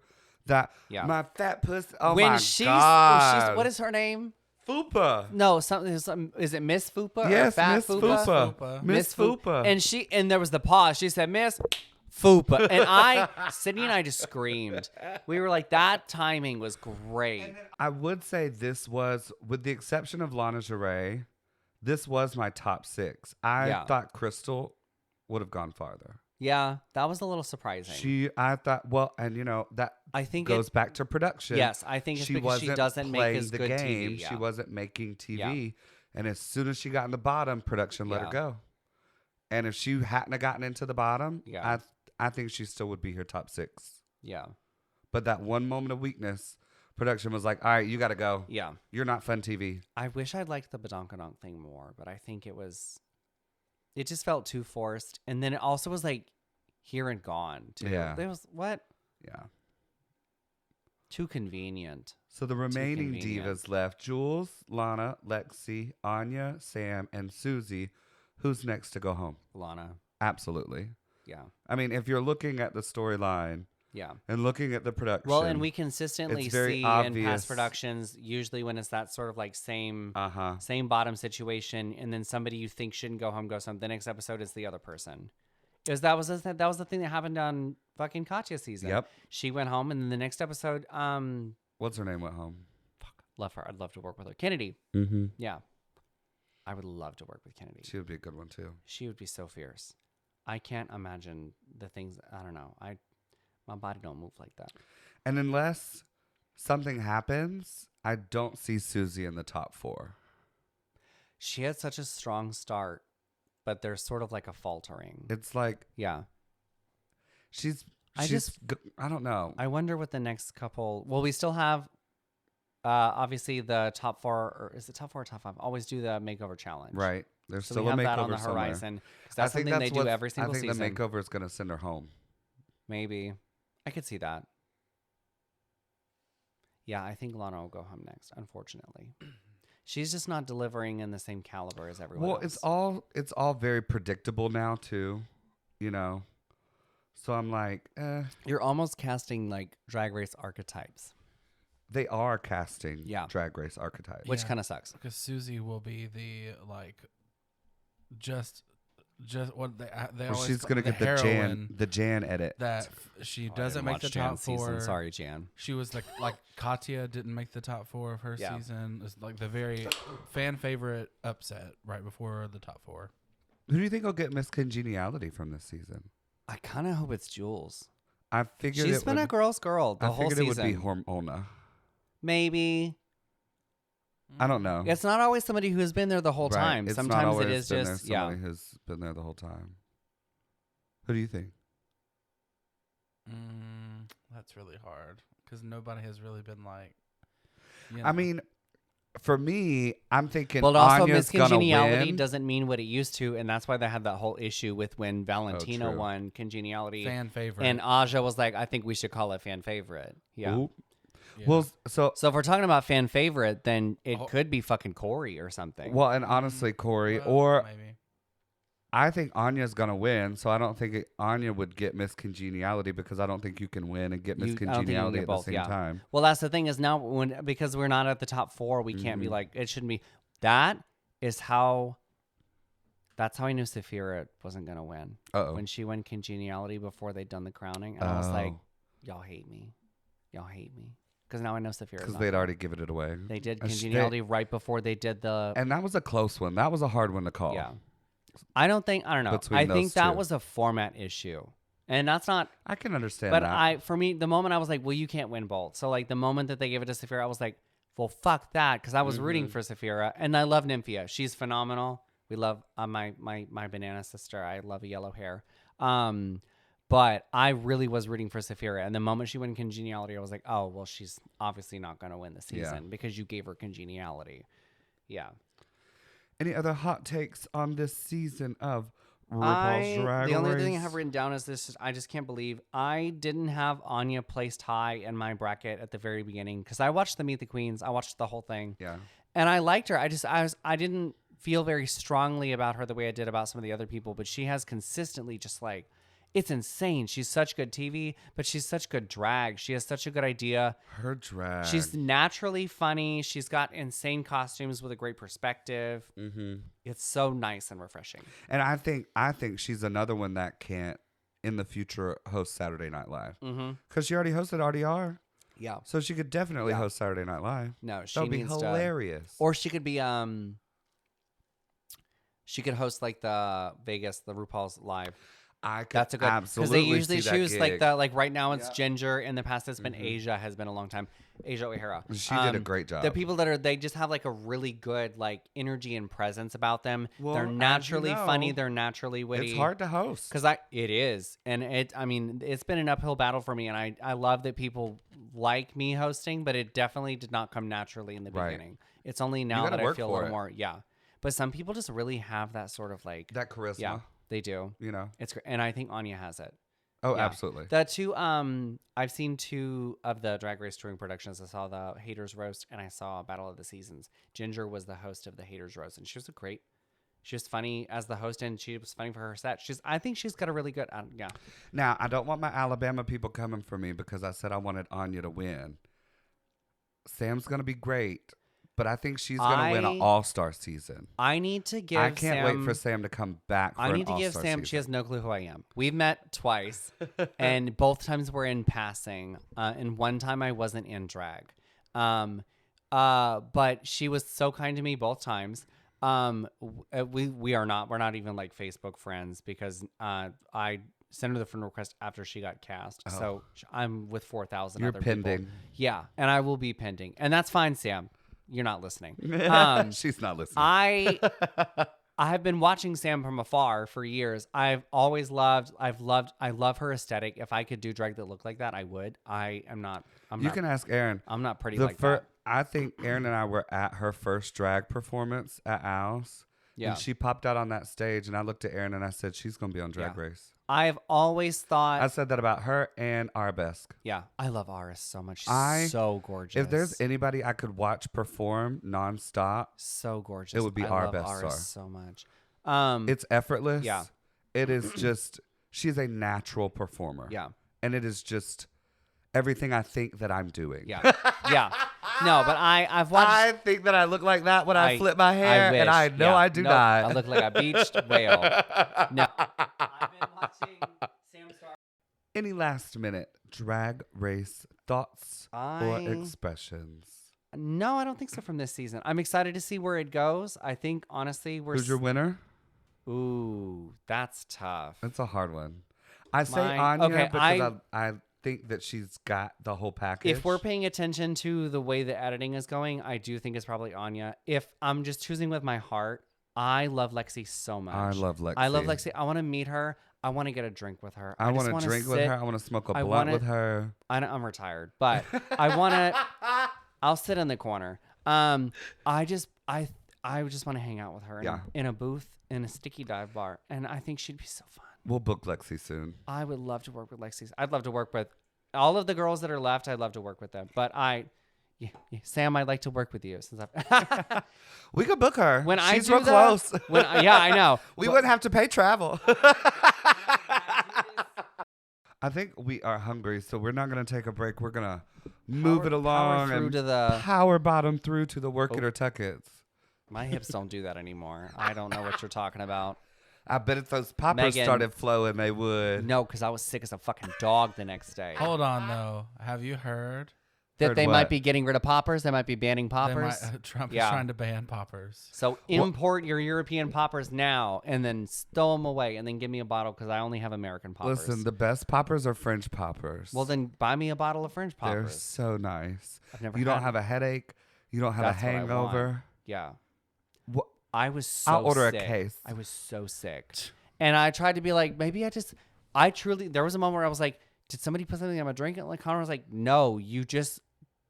Yeah. my fat pussy. Oh when my she's God. what is her name? Fupa. No, something. Is it Miss Fupa? or Yes, Fat Miss Fupa? Fupa. Miss Fupa. And there was the pause. She said, Miss Fupa. And Sydney and I just screamed. We were like, that timing was great. I would say this was, with the exception of Lana Geray, this was my top 6. I thought Crystal would have gone farther. Yeah, that was a little surprising. I thought, well, and that I think goes back to production. Yes, I think it's because she doesn't make playing as the good game. TV. Yeah. She wasn't making TV. Yeah. And as soon as she got in the bottom, production let her go. And if she hadn't have gotten into the bottom, I think she still would be her top 6. Yeah. But that one moment of weakness, production was like, all right, you got to go. Yeah. You're not fun TV. I wish I'd liked the badonkadonk thing more, but I think it just felt too forced. And then it also was like here and gone too. Yeah. There was what? Yeah. Too convenient. So the remaining convenient. divas left: Jules, Lana, Lexi, Anya, Sam, and Susie. Who's next to go home? Lana. Absolutely. Yeah. I mean, if you're looking at the storyline Yeah. and looking at the production. Well, and we consistently it's very see in obvious. past productions, usually when it's that sort of like same Uh-huh. bottom situation, and then somebody you think shouldn't go home goes home. The next episode is the other person. Because that was the thing that happened on fucking Katya's season. Yep. She went home, and then the next episode, What's her name went home? love her. I'd love to work with her. Kennedy. Mm-hmm. Yeah. I would love to work with Kennedy. She would be a good one too. She would be so fierce. I can't imagine the things. I don't know. My body don't move like that. And unless something happens, I don't see Susie in the top 4. She had such a strong start, but there's sort of like a faltering. It's like Yeah. I don't know. I wonder what the next couple. Well, we still have, obviously the top 4, or is it top 4 or top 5? Always do the makeover challenge. Right. There's So still we a have makeover that on the somewhere. horizon. 'Cause that's something they do every single season. I think the makeover is going to send her home. Maybe. I could see that. Yeah, I think Lana will go home next, unfortunately. She's just not delivering in the same caliber as everyone else. It's all very predictable now too, So I'm like, You're almost casting like Drag Race archetypes, they are casting Yeah. Drag Race archetypes. which Yeah. kind of sucks. Because Susie will be the just what they Well, always she's call gonna get the heroine Jan edit. that she Oh, I doesn't didn't make watch the Jan's top 4. season. Sorry, Jan. She was like Katya didn't make the top 4 of her Yeah. season. It's like the very fan favorite upset right before the top 4. Who do you think will get Miss Congeniality from this season? I kind of hope it's Jules. I figured She's been a girl's girl the I whole figured season. it would be Hormona. Maybe. I don't know. It's not always somebody who has been there the whole Right. time. It's not Sometimes always it is been just there somebody who's been there the whole time. Who do you think? That's really hard because nobody has really been like. I mean, for me, I'm thinking. Well, also Anya's gonna miscongeniality win. doesn't mean what it used to, and that's why they had that whole issue with when Valentina true. won congeniality. fan favorite. And Aja was like, I think we should call it fan favorite. Yeah. Ooh. Yeah. Well, so So if we're talking about fan favorite, then it Oh. could be fucking Corey or something. and honestly, Corey, Well, or maybe. I think Anya's gonna win, so I don't think Anya would get Miss Congeniality because I don't think you can win and get Miss I don't think you can Congeniality get at both, the same time. Well, that's the thing is now because we're not at the top 4, we can't be like it shouldn't be. That's how I knew Saphira wasn't gonna win. When she won Congeniality before they'd done the crowning, and I was like, y'all hate me, because now I know Saphira. Because they'd already given it away. They did Congeniality right before they did the, and that was a close one. That was a hard one to call. Yeah. I don't know. I think that was a format issue. And that's not... I can understand but that. For me, the moment I was like, well, you can't win both. So, like, the moment that they gave it to Saphira, I was like, well, fuck that. Because I was rooting for Saphira. And I love Nymphia. She's phenomenal. We love my banana sister. I love yellow hair. But I really was rooting for Saphira. And the moment she won Congeniality, I was like, oh, well, she's obviously not going to win the season because you gave her Congeniality. Yeah. Any other hot takes on this season of RuPaul's Drag Race? The only thing I have written down is this. I just can't believe I didn't have Anya placed high in my bracket at the very beginning because I watched the Meet the Queens. I watched the whole thing. Yeah. And I liked her. I didn't feel very strongly about her the way I did about some of the other people, but she has consistently just like, it's insane. She's such good TV, but she's such good drag. She has such a good idea. Her drag. She's naturally funny. She's got insane costumes with a great perspective. Mm-hmm. It's so nice and refreshing. And I think she's another one that can't in the future host Saturday Night Live because she already hosted RDR. Yeah. So she could definitely host Saturday Night Live. No, she That'd be needs hilarious. Or she could be she could host like the Vegas, the RuPaul's Live. I could That's a good absolutely because they usually see that choose gig. like the right now it's Ginger. In the past it's been Asia, has been a long time. Asia O'Hara. She did a great job. The people that they just have like a really good like energy and presence about them. Well, they're naturally as you know, funny. They're naturally witty. It's hard to host because it is, and it's been an uphill battle for me, and I love that people like me hosting, but it definitely did not come naturally in the beginning. It's only now that I feel a little more But some people just really have that sort of like that charisma. Yeah. They do. You know, it's great, and I think Anya has it. Oh, absolutely. The two, I've seen 2 of the Drag Race touring productions. I saw the Haters Roast, and I saw Battle of the Seasons. Ginger was the host of the Haters Roast, and she was great. She was funny as the host, and she was funny for her set. I think she's got a really good, Now, I don't want my Alabama people coming for me because I said I wanted Anya to win. Sam's gonna be great. But I think she's going to win an all-star season. I need to give I can't wait for Sam to come back for I need an to give all-star Sam, season. she has no clue who I am. We've met twice, and both times we're in passing. And one time I wasn't in drag. But she was so kind to me both times. We're not even like Facebook friends because I sent her the friend request after she got cast. Oh. So I'm with 4,000 other people. You're pending. Yeah, and I will be pending. And that's fine, Sam. You're not listening. She's not listening. I have been watching Sam from afar for years. I love her aesthetic. If I could do drag that looked like that, I would. You can ask Erin. I'm not pretty like that. I think Erin and I were at her first drag performance at Al's. Yeah. And she popped out on that stage, and I looked at Erin and I said, she's going to be on Drag Race. I've always thought... I said that about her and Arabesque. Yeah. I love Aris so much. She's so gorgeous. If there's anybody I could watch perform nonstop... So gorgeous. It would be Arabesque. I love Aris so much. It's effortless. Yeah. It is just... She's a natural performer. Yeah. And it is just everything I think that I'm doing. Yeah. Yeah. No, but I've watched... I think that I look like that when I flip my hair, and I know I do not. I look like a beached whale. No. I've been watching Sam Star. Any last minute Drag Race thoughts or expressions? No, I don't think so from this season. I'm excited to see where it goes. I think, honestly, Who's your winner? Ooh, that's tough. That's a hard one. I say Anya because I think that she's got the whole package. If we're paying attention to the way the editing is going, I do think it's probably Anya. If I'm just choosing with my heart, I love Lexi so much. I love Lexi. I want to meet her. I want to get a drink with her. I want to drink with her. I want to smoke a blunt with her. I'm retired, but I want to. I'll sit in the corner. I just want to hang out with her in a booth in a sticky dive bar, and I think she'd be so fun. We'll book Lexi soon. I would love to work with Lexi. I'd love to work with all of the girls that are left. I'd love to work with them. But Sam, I'd like to work with you. We could book her. When I She's do real close. Yeah, I know. We wouldn't have to pay travel. I think we are hungry, so we're not going to take a break. We're going to move it along through and to the power bottom through to the Work It or Tuck It. My hips don't do that anymore. I don't know what you're talking about. I bet if those poppers Megan. started flowing, they would. No, because I was sick as a fucking dog the next day. Hold on, though. Have you heard? That Heard they what? might be getting rid of poppers. They might be banning They poppers. Trump is Yeah. trying to ban poppers. So import your European poppers now and then stow them away and then give me a bottle because I only have American poppers. Listen, the best poppers are French poppers. Well, then buy me a bottle of French They're poppers. so nice. I've never You don't had have a headache. You don't have That's a what I want. hangover. Yeah. What? I was so I'll order sick. a case. I was so sick. And I tried to be like, maybe I truly, there was a moment where I was like, did somebody put something in my drink? And like Connor was like, no, you just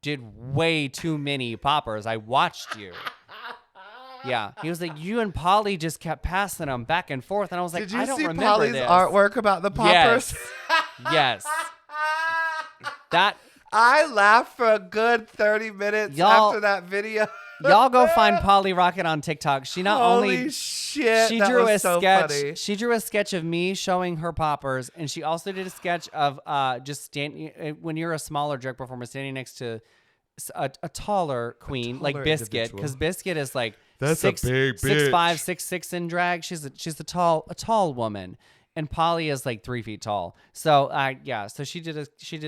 did way too many poppers. I watched you. Yeah. He was like, you and Polly just kept passing them back and forth. And I was like, Did you I don't see remember Polly's this. artwork about the poppers? Yes. That, I laughed for a good 30 minutes Y'all- after that video. y'all go find Polly Rocket on TikTok. She not Holy only shit. she that drew was a so sketch. funny. She drew a sketch of me showing her poppers, and she also did a sketch of just standing when you're a smaller drag performer standing next to a taller queen like taller Biscuit, individual. because Biscuit is like That's a big 6'5", bitch. 6'6" in drag. She's a tall woman, and Polly is like 3 feet tall. So so she did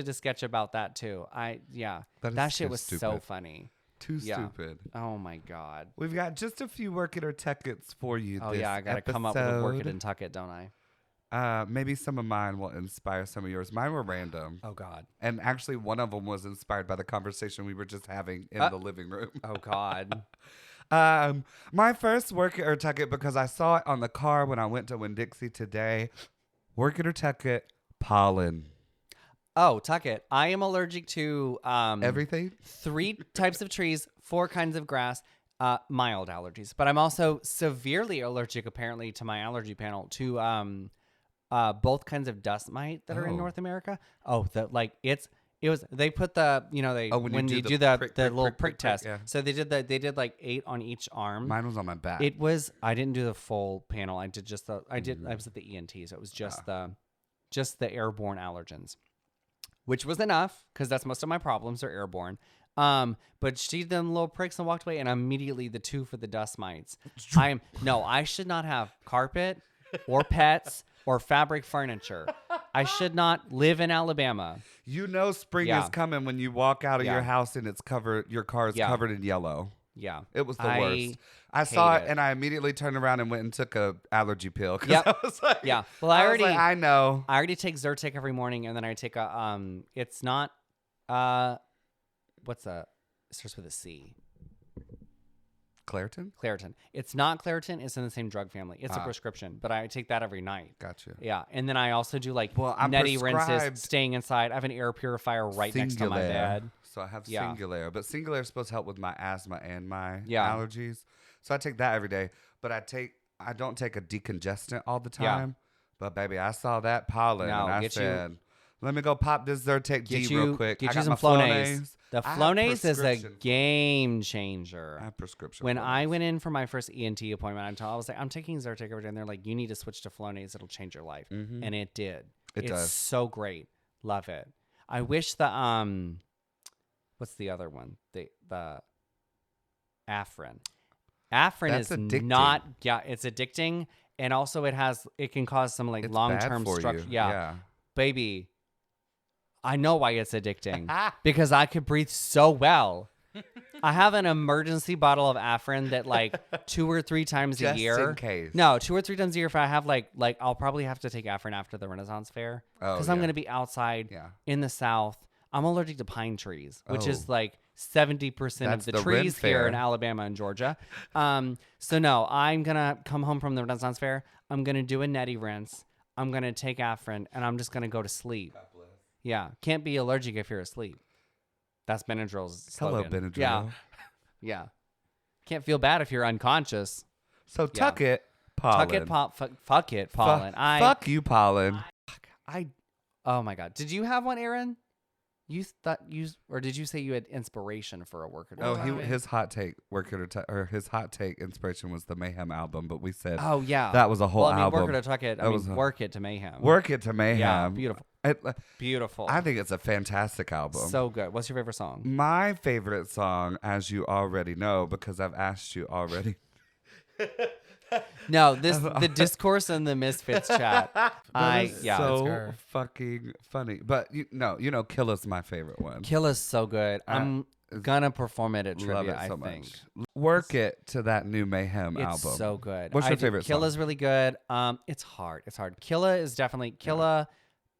a sketch about that too. That is shit too was so stupid. funny. Too Yeah. stupid. Oh my god. We've got just a few Work It or Tuck It's for you Oh this yeah, I gotta come up with a Work It episode. and Tuck It, don't I? Maybe some of mine will inspire some of yours. Mine were random. Oh god. And actually, one of them was inspired by the conversation we were just having in the living room. Oh god. My first Work It or Tuck It, because I saw it on the car when I went to Winn-Dixie today. Work It or Tuck It, pollen. Oh, Tuck It. I am allergic to Everything? 3 types of trees, 4 kinds of grass, mild allergies. But I'm also severely allergic, apparently, to my allergy panel to both kinds of dust mite that are in Oh. North America. Oh, they put the when you do the prick, little prick prick, test. yeah. So they did like 8 on each arm. Mine was on my back. I didn't do the full panel. I did just I was at the ENT, so it was just the airborne allergens, which was enough because that's most of my problems are airborne. But she did them little pricks and walked away, and immediately the 2 for the dust mites. I should not have carpet or pets or fabric furniture. I should not live in Alabama. You know spring Yeah. is coming when you walk out of Yeah. your house and your car is Yeah. covered in yellow. Yeah. It was the I worst. I saw hate it and I immediately turned around and went and took a allergy pill. 'Cause Yep. I was like, Yeah. Well, I was like, I know. already take Zyrtec every morning, and then I take a it's not what's that? It starts with a C. Claritin? Claritin. It's not Claritin. It's in the same drug family. It's a prescription, but I take that every night. Gotcha. Yeah, and then I also do like I'm neti rinses, prescribed staying inside. I have an air purifier right next to my Singulair. bed. So I have Yeah. Singulair, but Singulair is supposed to help with my asthma and my Yeah. allergies. So I take that every day, but I don't take a decongestant all the Yeah. time. But baby, I saw that pollen No, and I get you- said, let me go pop this Zyrtec D real quick. Get I you got some my Flonase. The I have Flonase is a prescription. game changer. I have prescription. When I Flonase. went in for my first ENT appointment, I was like, I'm taking Zyrtec every day. And they're like, you need to switch to Flonase. It'll change your life. And it did. It it's does. so great. Love it. I wish the, what's the other one? The Afrin. Afrin That's is addicting. not, it's addicting. And also it can cause some like It's long-term bad for structure. you. Yeah. Baby, I know why it's addicting because I could breathe so well. I have an emergency bottle of Afrin that like 2 or 3 times Just a year. in case. No, 2 or 3 times a year. If I have like I'll probably have to take Afrin after the Renaissance Fair Oh, because I'm yeah. going to be outside Yeah. in the South. I'm allergic to pine trees, which is Oh. like 70% of That's the the Ren trees here in Fair. Alabama and Georgia. So no, I'm going to come home from the Renaissance Fair. I'm going to do a neti rinse. I'm going to take Afrin and I'm just going to go to sleep. Yeah. Can't be allergic if you're asleep. That's Benadryl's Hello, slogan. Benadryl. Yeah. Yeah. Can't feel bad if you're unconscious. So tuck it, pollen. Tuck it, fuck it, pollen. Fuck you, pollen. Oh my God. Did you have one, Aaron? Or did you say you had inspiration for a Werk It? Oh, his hot take, his hot take inspiration was the Mayhem album, but we said, oh yeah, that was a whole album. Werk It or Tuck It. Work It to Mayhem. Work It to Mayhem. Yeah, beautiful. Beautiful. I think it's a fantastic album. So good. What's your favorite song? My favorite song, as you already know, because I've asked you already. No, the discourse in the Misfits chat. So fucking funny. But you know, Killa's my favorite one. Killa's so good. I'm gonna perform it at trivia. Love it so I think. much. Work It to that new Mayhem It's album. so good. What's your favorite song? Killa's really good. It's hard. Killa is definitely Killa.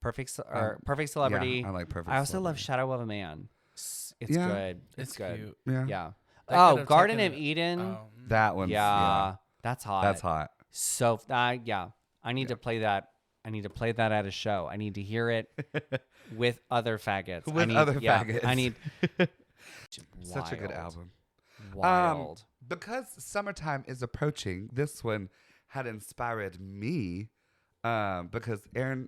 Perfect Celebrity. Yeah, I like Perfect. I also Celebrity. love Shadow of a Man. It's Yeah. good. It's good. cute. Yeah. Yeah. They Oh, could've Garden taken of it- Eden. That one's Yeah, that's hot. That's hot. So yeah, I need to play that. I need to play that at a show. I need to hear it with other faggots. Faggots. I need. Such a good album. Wild. Because summertime is approaching, this one had inspired me because Aaron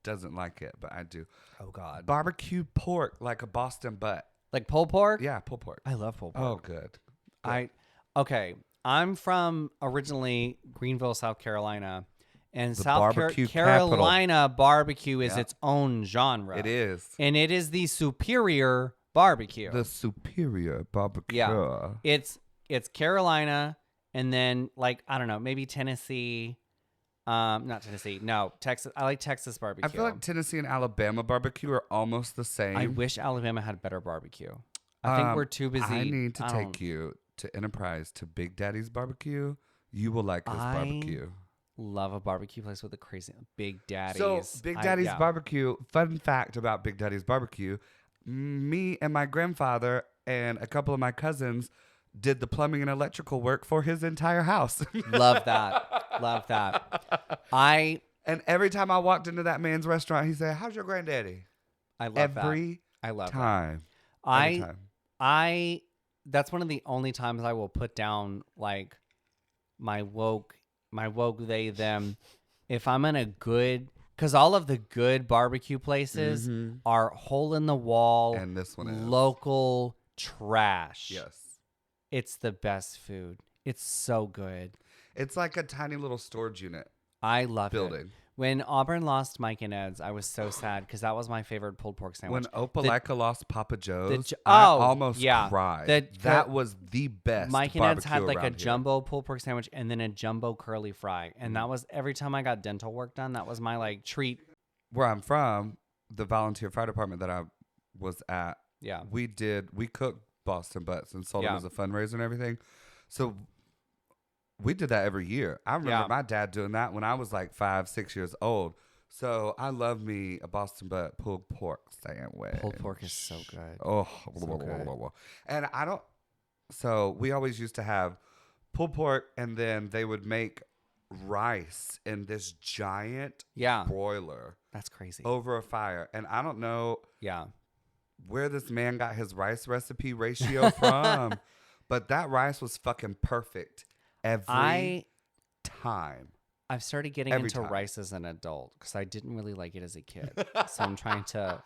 doesn't like it, but I do. Oh God. Barbecue pork like a Boston butt. Like pulled pork? Yeah, pulled pork. I love pulled pork. Oh, good. Okay. I'm from originally Greenville, South Carolina. And The South barbecue Carolina barbecue is Yeah. its own genre. It is. And it is the superior barbecue. The superior barbecue. Yeah. It's Carolina and then like, I don't know, maybe Tennessee. Not Tennessee. No, Texas. I like Texas barbecue. I feel like Tennessee and Alabama barbecue are almost the same. I wish Alabama had better barbecue. I think we're too busy. I need to take you to Enterprise to Big Daddy's barbecue. You will like this barbecue. Love a barbecue place with a crazy Big Daddy's. So Big Daddy's barbecue. Fun fact about Big Daddy's barbecue: me and my grandfather and a couple of my cousins did the plumbing and electrical work for his entire house. Love that. Love that. And every time I walked into that man's restaurant, he said, "How's your granddaddy?" I love that. Every love time. that. Every time. That's one of the only times I will put down like my woke they them if I'm in a good, because all of the good barbecue places are hole in the wall And this one is local trash. Yes. It's the best food. It's so good. It's like a tiny little storage unit I love building. it. When Auburn lost Mike and Ed's, I was so sad because that was my favorite pulled pork sandwich. When Opelika lost Papa Joe's, oh, I almost yeah. cried. That was the best. Mike and Ed's barbecue had like a around here. jumbo pulled pork sandwich and then a jumbo curly fry. And that was every time I got dental work done, that was my like treat. Where I'm from, the volunteer fire department that I was at, Yeah. we cooked Boston butts and sold them as a fundraiser and everything. So we did that every year. I remember my dad doing that when I was like 5-6 years old. So I love me a Boston butt pulled pork sandwich. Pulled pork is so good. Oh, So good. And I don't. So we always used to have pulled pork, and then they would make rice in this giant broiler. That's crazy. Over a fire, and I don't know. Yeah. Where this man got his rice recipe ratio from, but that rice was fucking perfect every time. I've started getting Every into time. rice as an adult because I didn't really like it as a kid. So I'm trying to.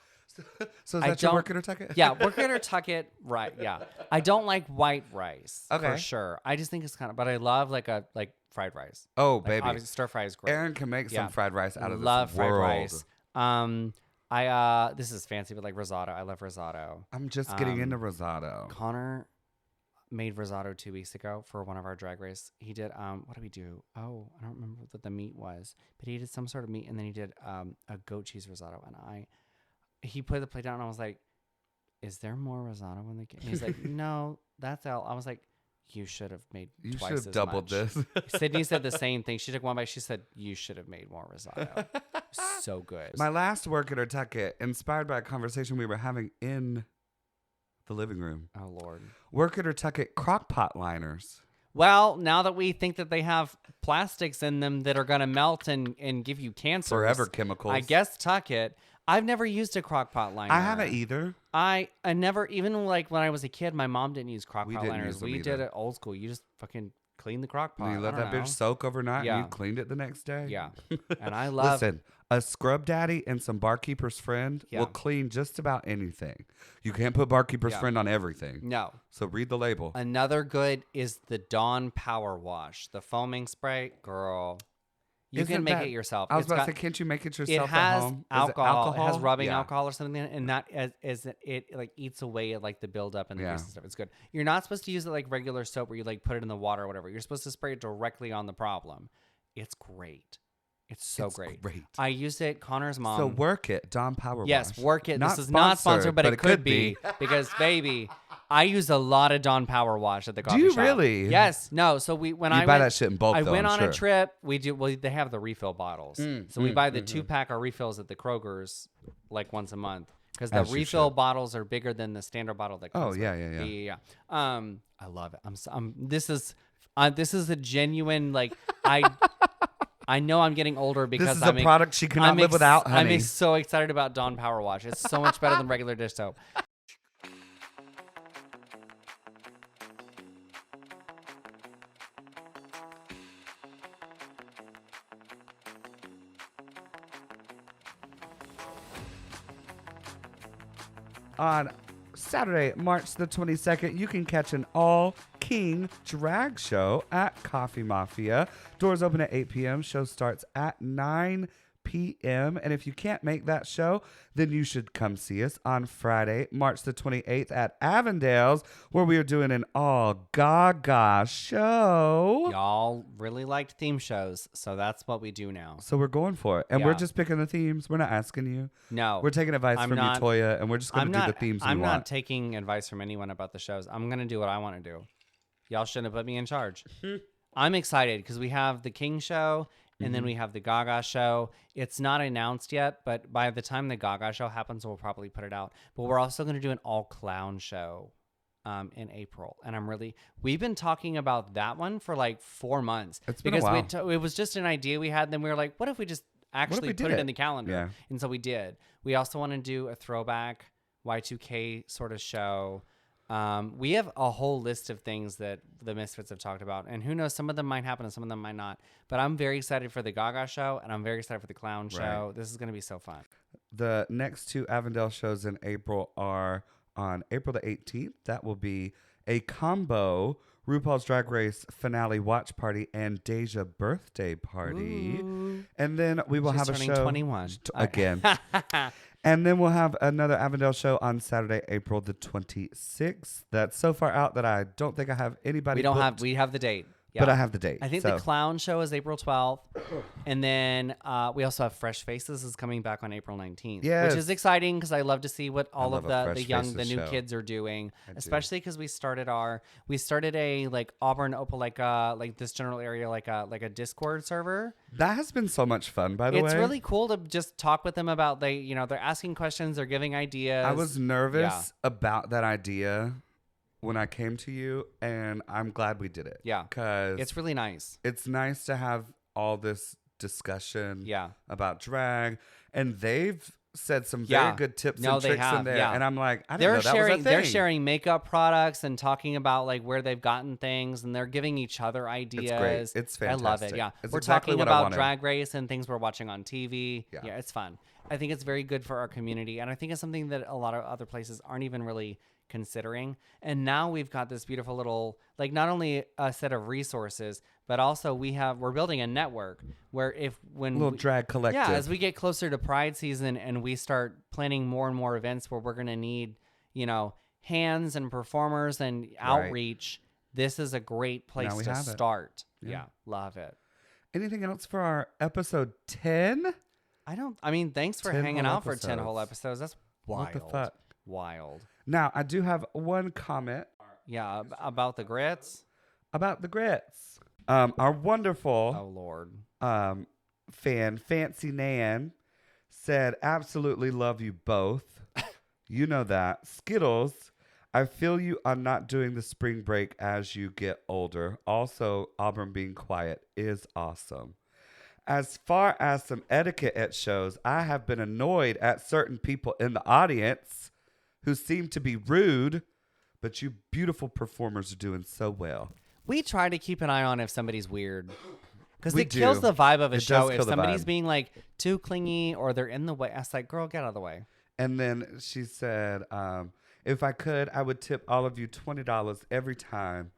So is that your Werk It or Tuck It? Yeah, Werk It or Tuck It. Right. Yeah. I don't like white rice. Okay. For sure. I just think it's kind of. But I love like fried rice. Oh, Like, baby. obviously, stir fry is great. Aaron can make some fried rice out of love this fried world. rice. This is fancy, but like risotto. I love risotto. I'm just getting into risotto. Connor made risotto 2 weeks ago for one of our drag race. He did what did we do? Oh, I don't remember what the meat was, but he did some sort of meat, and then he did a goat cheese risotto. And he put the plate down, and I was like, "Is there more risotto in the?" He's like, "No, that's all." I was like, "You should have made. You twice should have as doubled much." this. Sydney said the same thing. She took one bite. She said, "You should have made more risotto." So good. My last Werk It or Tuck It, inspired by a conversation we were having in the living room. Oh Lord. Werk It or Tuck It crock pot liners. Well, now that we think that they have plastics in them that are going to melt and give you cancer. Forever chemicals. I guess Tuck It. I've never used a crock pot liner. I haven't either. I never, even like when I was a kid, my mom didn't use crock pot didn't liners. use them We either. did it old school. You just fucking clean the crock pot. And you let that bitch soak overnight and you cleaned it the next day. Yeah. And I love... Listen, a scrub daddy and some barkeeper's friend will clean just about anything. You can't put barkeeper's friend on everything. No. So read the label. Another good is the Dawn Power Wash. The foaming spray. Girl. You can make it yourself. I was about to say, can't you make it yourself at home? Alcohol. It has rubbing alcohol or something, and that it like eats away at like the buildup and the grease and stuff. It's good. You're not supposed to use it like regular soap where you like put it in the water or whatever. You're supposed to spray it directly on the problem. It's great. It's great. I use it. Connor's mom. So Werk It, Dawn Power Wash. Yes, Werk It. This is not sponsored, but it could be because baby, I use a lot of Dawn Power Wash at the coffee shop. Do you really? Yes. No. So I buy that shit in bulk. I though, went I'm on sure. a trip. We do. Well, they have the refill bottles. So we buy the 2-pack or refills at the Kroger's like once a month because the refill bottles are bigger than the standard bottle that comes. Oh yeah. I love it. This is a genuine like I know I'm getting older because this is a product she cannot live without, honey. I'm so excited about Dawn Power Wash. It's so much better than regular dish soap. On Saturday, March the 22nd, you can catch an all-king drag show at Coffee Mafia. Doors open at 8 p.m. Show starts at 9 p.m. And if you can't make that show, then you should come see us on Friday, March the 28th at Avondale's, where we are doing an all-gaga show. Y'all really liked theme shows, so that's what we do now. So we're going for it. And we're just picking the themes. We're not asking you. No. We're taking advice from you, Toya, and we're just going to do the themes we want. I'm not taking advice from anyone about the shows. I'm going to do what I want to do. Y'all shouldn't have put me in charge. I'm excited because we have the King show and then we have the Gaga show. It's not announced yet, but by the time the Gaga show happens, we'll probably put it out. But we're also going to do an all-clown show in April. And we've been talking about that one for like 4 months. It's been a while. It was just an idea we had. And then we were like, what if we just actually put it in the calendar? Yeah. And so we did. We also want to do a throwback Y2K sort of show. We have a whole list of things that the Misfits have talked about, and who knows, some of them might happen and some of them might not. But I'm very excited for the Gaga show, and I'm very excited for the Clown show. Right. This is going to be so fun. The next 2 Avondale shows in April are on April the 18th. That will be a combo RuPaul's Drag Race finale watch party and Deja birthday party. Ooh. And then we will have a show 21 again. And then we'll have another Avondale show on Saturday, April the 26th. That's so far out that I don't think I have anybody. We have the date. Yeah. But I have the date. I think the Clown show is April 12th. And then we also have Fresh Faces is coming back on April 19th. Yes. Which is exciting because I love to see what all of the new show. kids are doing. Especially because we started a like Auburn Opelika, like this general area, like a Discord server. That has been so much fun, by the way. It's really cool to just talk with them about they're asking questions, they're giving ideas. I was nervous about that idea when I came to you, and I'm glad we did it. Yeah. Because it's really nice. It's nice to have all this discussion about drag, and they've said some very good tips and tricks in there. And I'm like, I didn't know that was a thing. They're sharing makeup products and talking about like where they've gotten things, and they're giving each other ideas. It's great. It's fantastic. I love it. Yeah. It's we're exactly talking what I about wanted. Drag Race and things we're watching on TV. Yeah, it's fun. I think it's very good for our community, and I think it's something that a lot of other places aren't even really considering. And now we've got this beautiful little, like, not only a set of resources, but also we're building a network where drag collective. Yeah, as we get closer to Pride season and we start planning more and more events where we're going to need, hands and performers and outreach, this is a great place to start. Yeah, love it. Anything else for our episode 10? Thanks for hanging out for 10 whole episodes. That's wild. What the fuck? Wild. Now, I do have one comment. Yeah, about the grits? About the grits. Our wonderful Lord. fan, Fancy Nan, said, absolutely love you both. You know that. Skittles, I feel you on not doing the spring break as you get older. Also, Auburn being quiet is awesome. As far as some etiquette at shows, I have been annoyed at certain people in the audience who seem to be rude, but you beautiful performers are doing so well. We try to keep an eye on if somebody's weird. Because We it kills do. the vibe of a It show does if kill the somebody's vibe. being like too clingy or they're in the way. I was like, girl, get out of the way. And then she said, if I could, I would tip all of you $20 every time.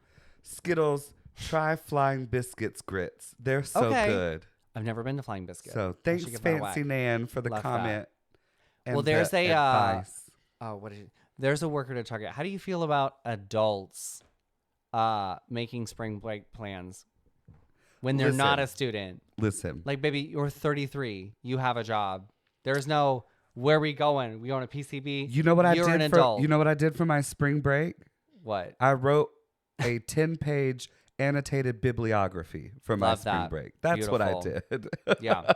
Skittles, try Flying Biscuits grits. They're so Okay. good. I've never been to Flying Biscuit. So I thanks, should give that a whack. Fancy Nan, for the Love comment. And Well, there's the a advice. there's a worker to target. How do you feel about adults making spring break plans when they're not a student? Listen. Like, baby, you're 33. You have a job. There's no where are we going? We going to PCB? You know what I You're did an for adult. you know what I did for my spring break? What? I wrote a 10-page annotated bibliography for my Love spring that. break. That's what I Beautiful. did. Yeah.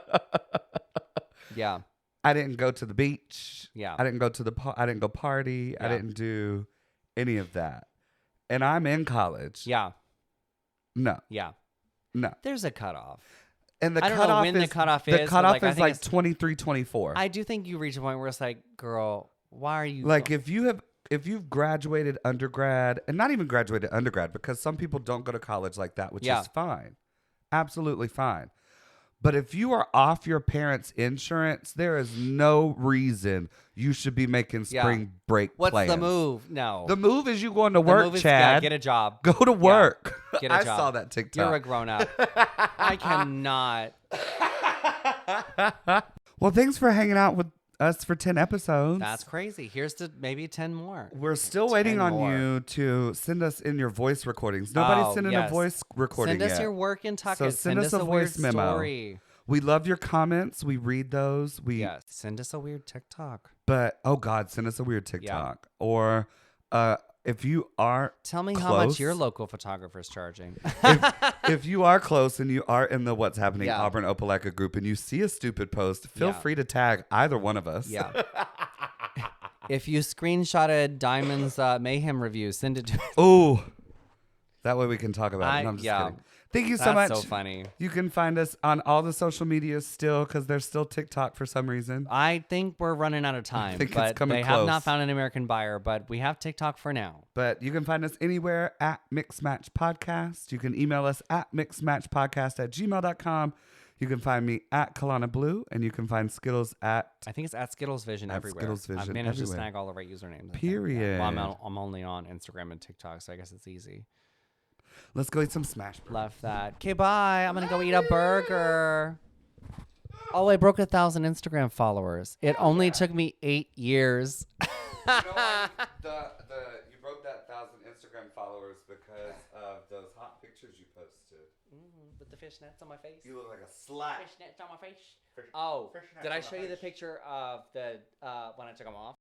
Yeah. I didn't go to the beach. Yeah. I didn't go to I didn't go party. I Yeah. didn't do any of that. And I'm in college. Yeah. No. Yeah. No. There's a cutoff. And the I don't know cutoff when is the cutoff the is, but, cutoff like, I is think like it's- 23, 24. I do think you reach a point where it's like, girl, why are you Like if you've graduated undergrad, and not even graduated undergrad, because some people don't go to college like that, which Yeah. is fine. Absolutely fine. But if you are off your parents' insurance, there is no reason you should be making Yeah. spring break What's plans. the move? No. The move is you going to The work, move is, Chad. get a job. Go to work. Get a I job. saw that TikTok. You're a grown up. I cannot. Well, thanks for hanging out with us for 10 episodes. That's crazy. Here's to maybe 10 more. We're still waiting 10 on more. you to send us in your voice recordings. Nobody's Oh, sending yes. a voice recording Send us yet. your work in Tucket. So send us a voice weird memo. story. We love your comments. We read those. Yes. Send us a weird TikTok. But oh God, send us a weird TikTok. Or if you are Tell me close, how much your local photographer's charging. if you are close and you are in the What's Happening Yeah. Auburn Opelika group and you see a stupid post, feel Yeah. free to tag either one of us. Yeah. If you screenshotted Diamond's Mayhem review, send it to us. Oh, that way we can talk about it. No, I'm just yeah. kidding. Thank you so That's much. so funny. You can find us on all the social medias still because there's still TikTok for some reason. I think we're running out of time, think it's but coming they have close. not found an American buyer, but we have TikTok for now. But you can find us anywhere at Mix Match Podcast. You can email us at mixmatchpodcast@gmail.com. You can find me at Colana Blue, and you can find Skittles at I think it's at Skittles Vision At everywhere. Skittles Vision I've managed everywhere. to snag all the right usernames. I think. Period. Well, I'm only on Instagram and TikTok, so I guess it's easy. Let's go eat some Smash. Left that. Okay, bye. I'm gonna go eat a burger. Oh, I broke 1,000 Instagram followers. It only took me 8 years. You broke that 1,000 Instagram followers because of those hot pictures you posted. With the fishnets on my face. You look like a slut. Fishnets on my face. Oh, did I show you the picture of the when I took them off?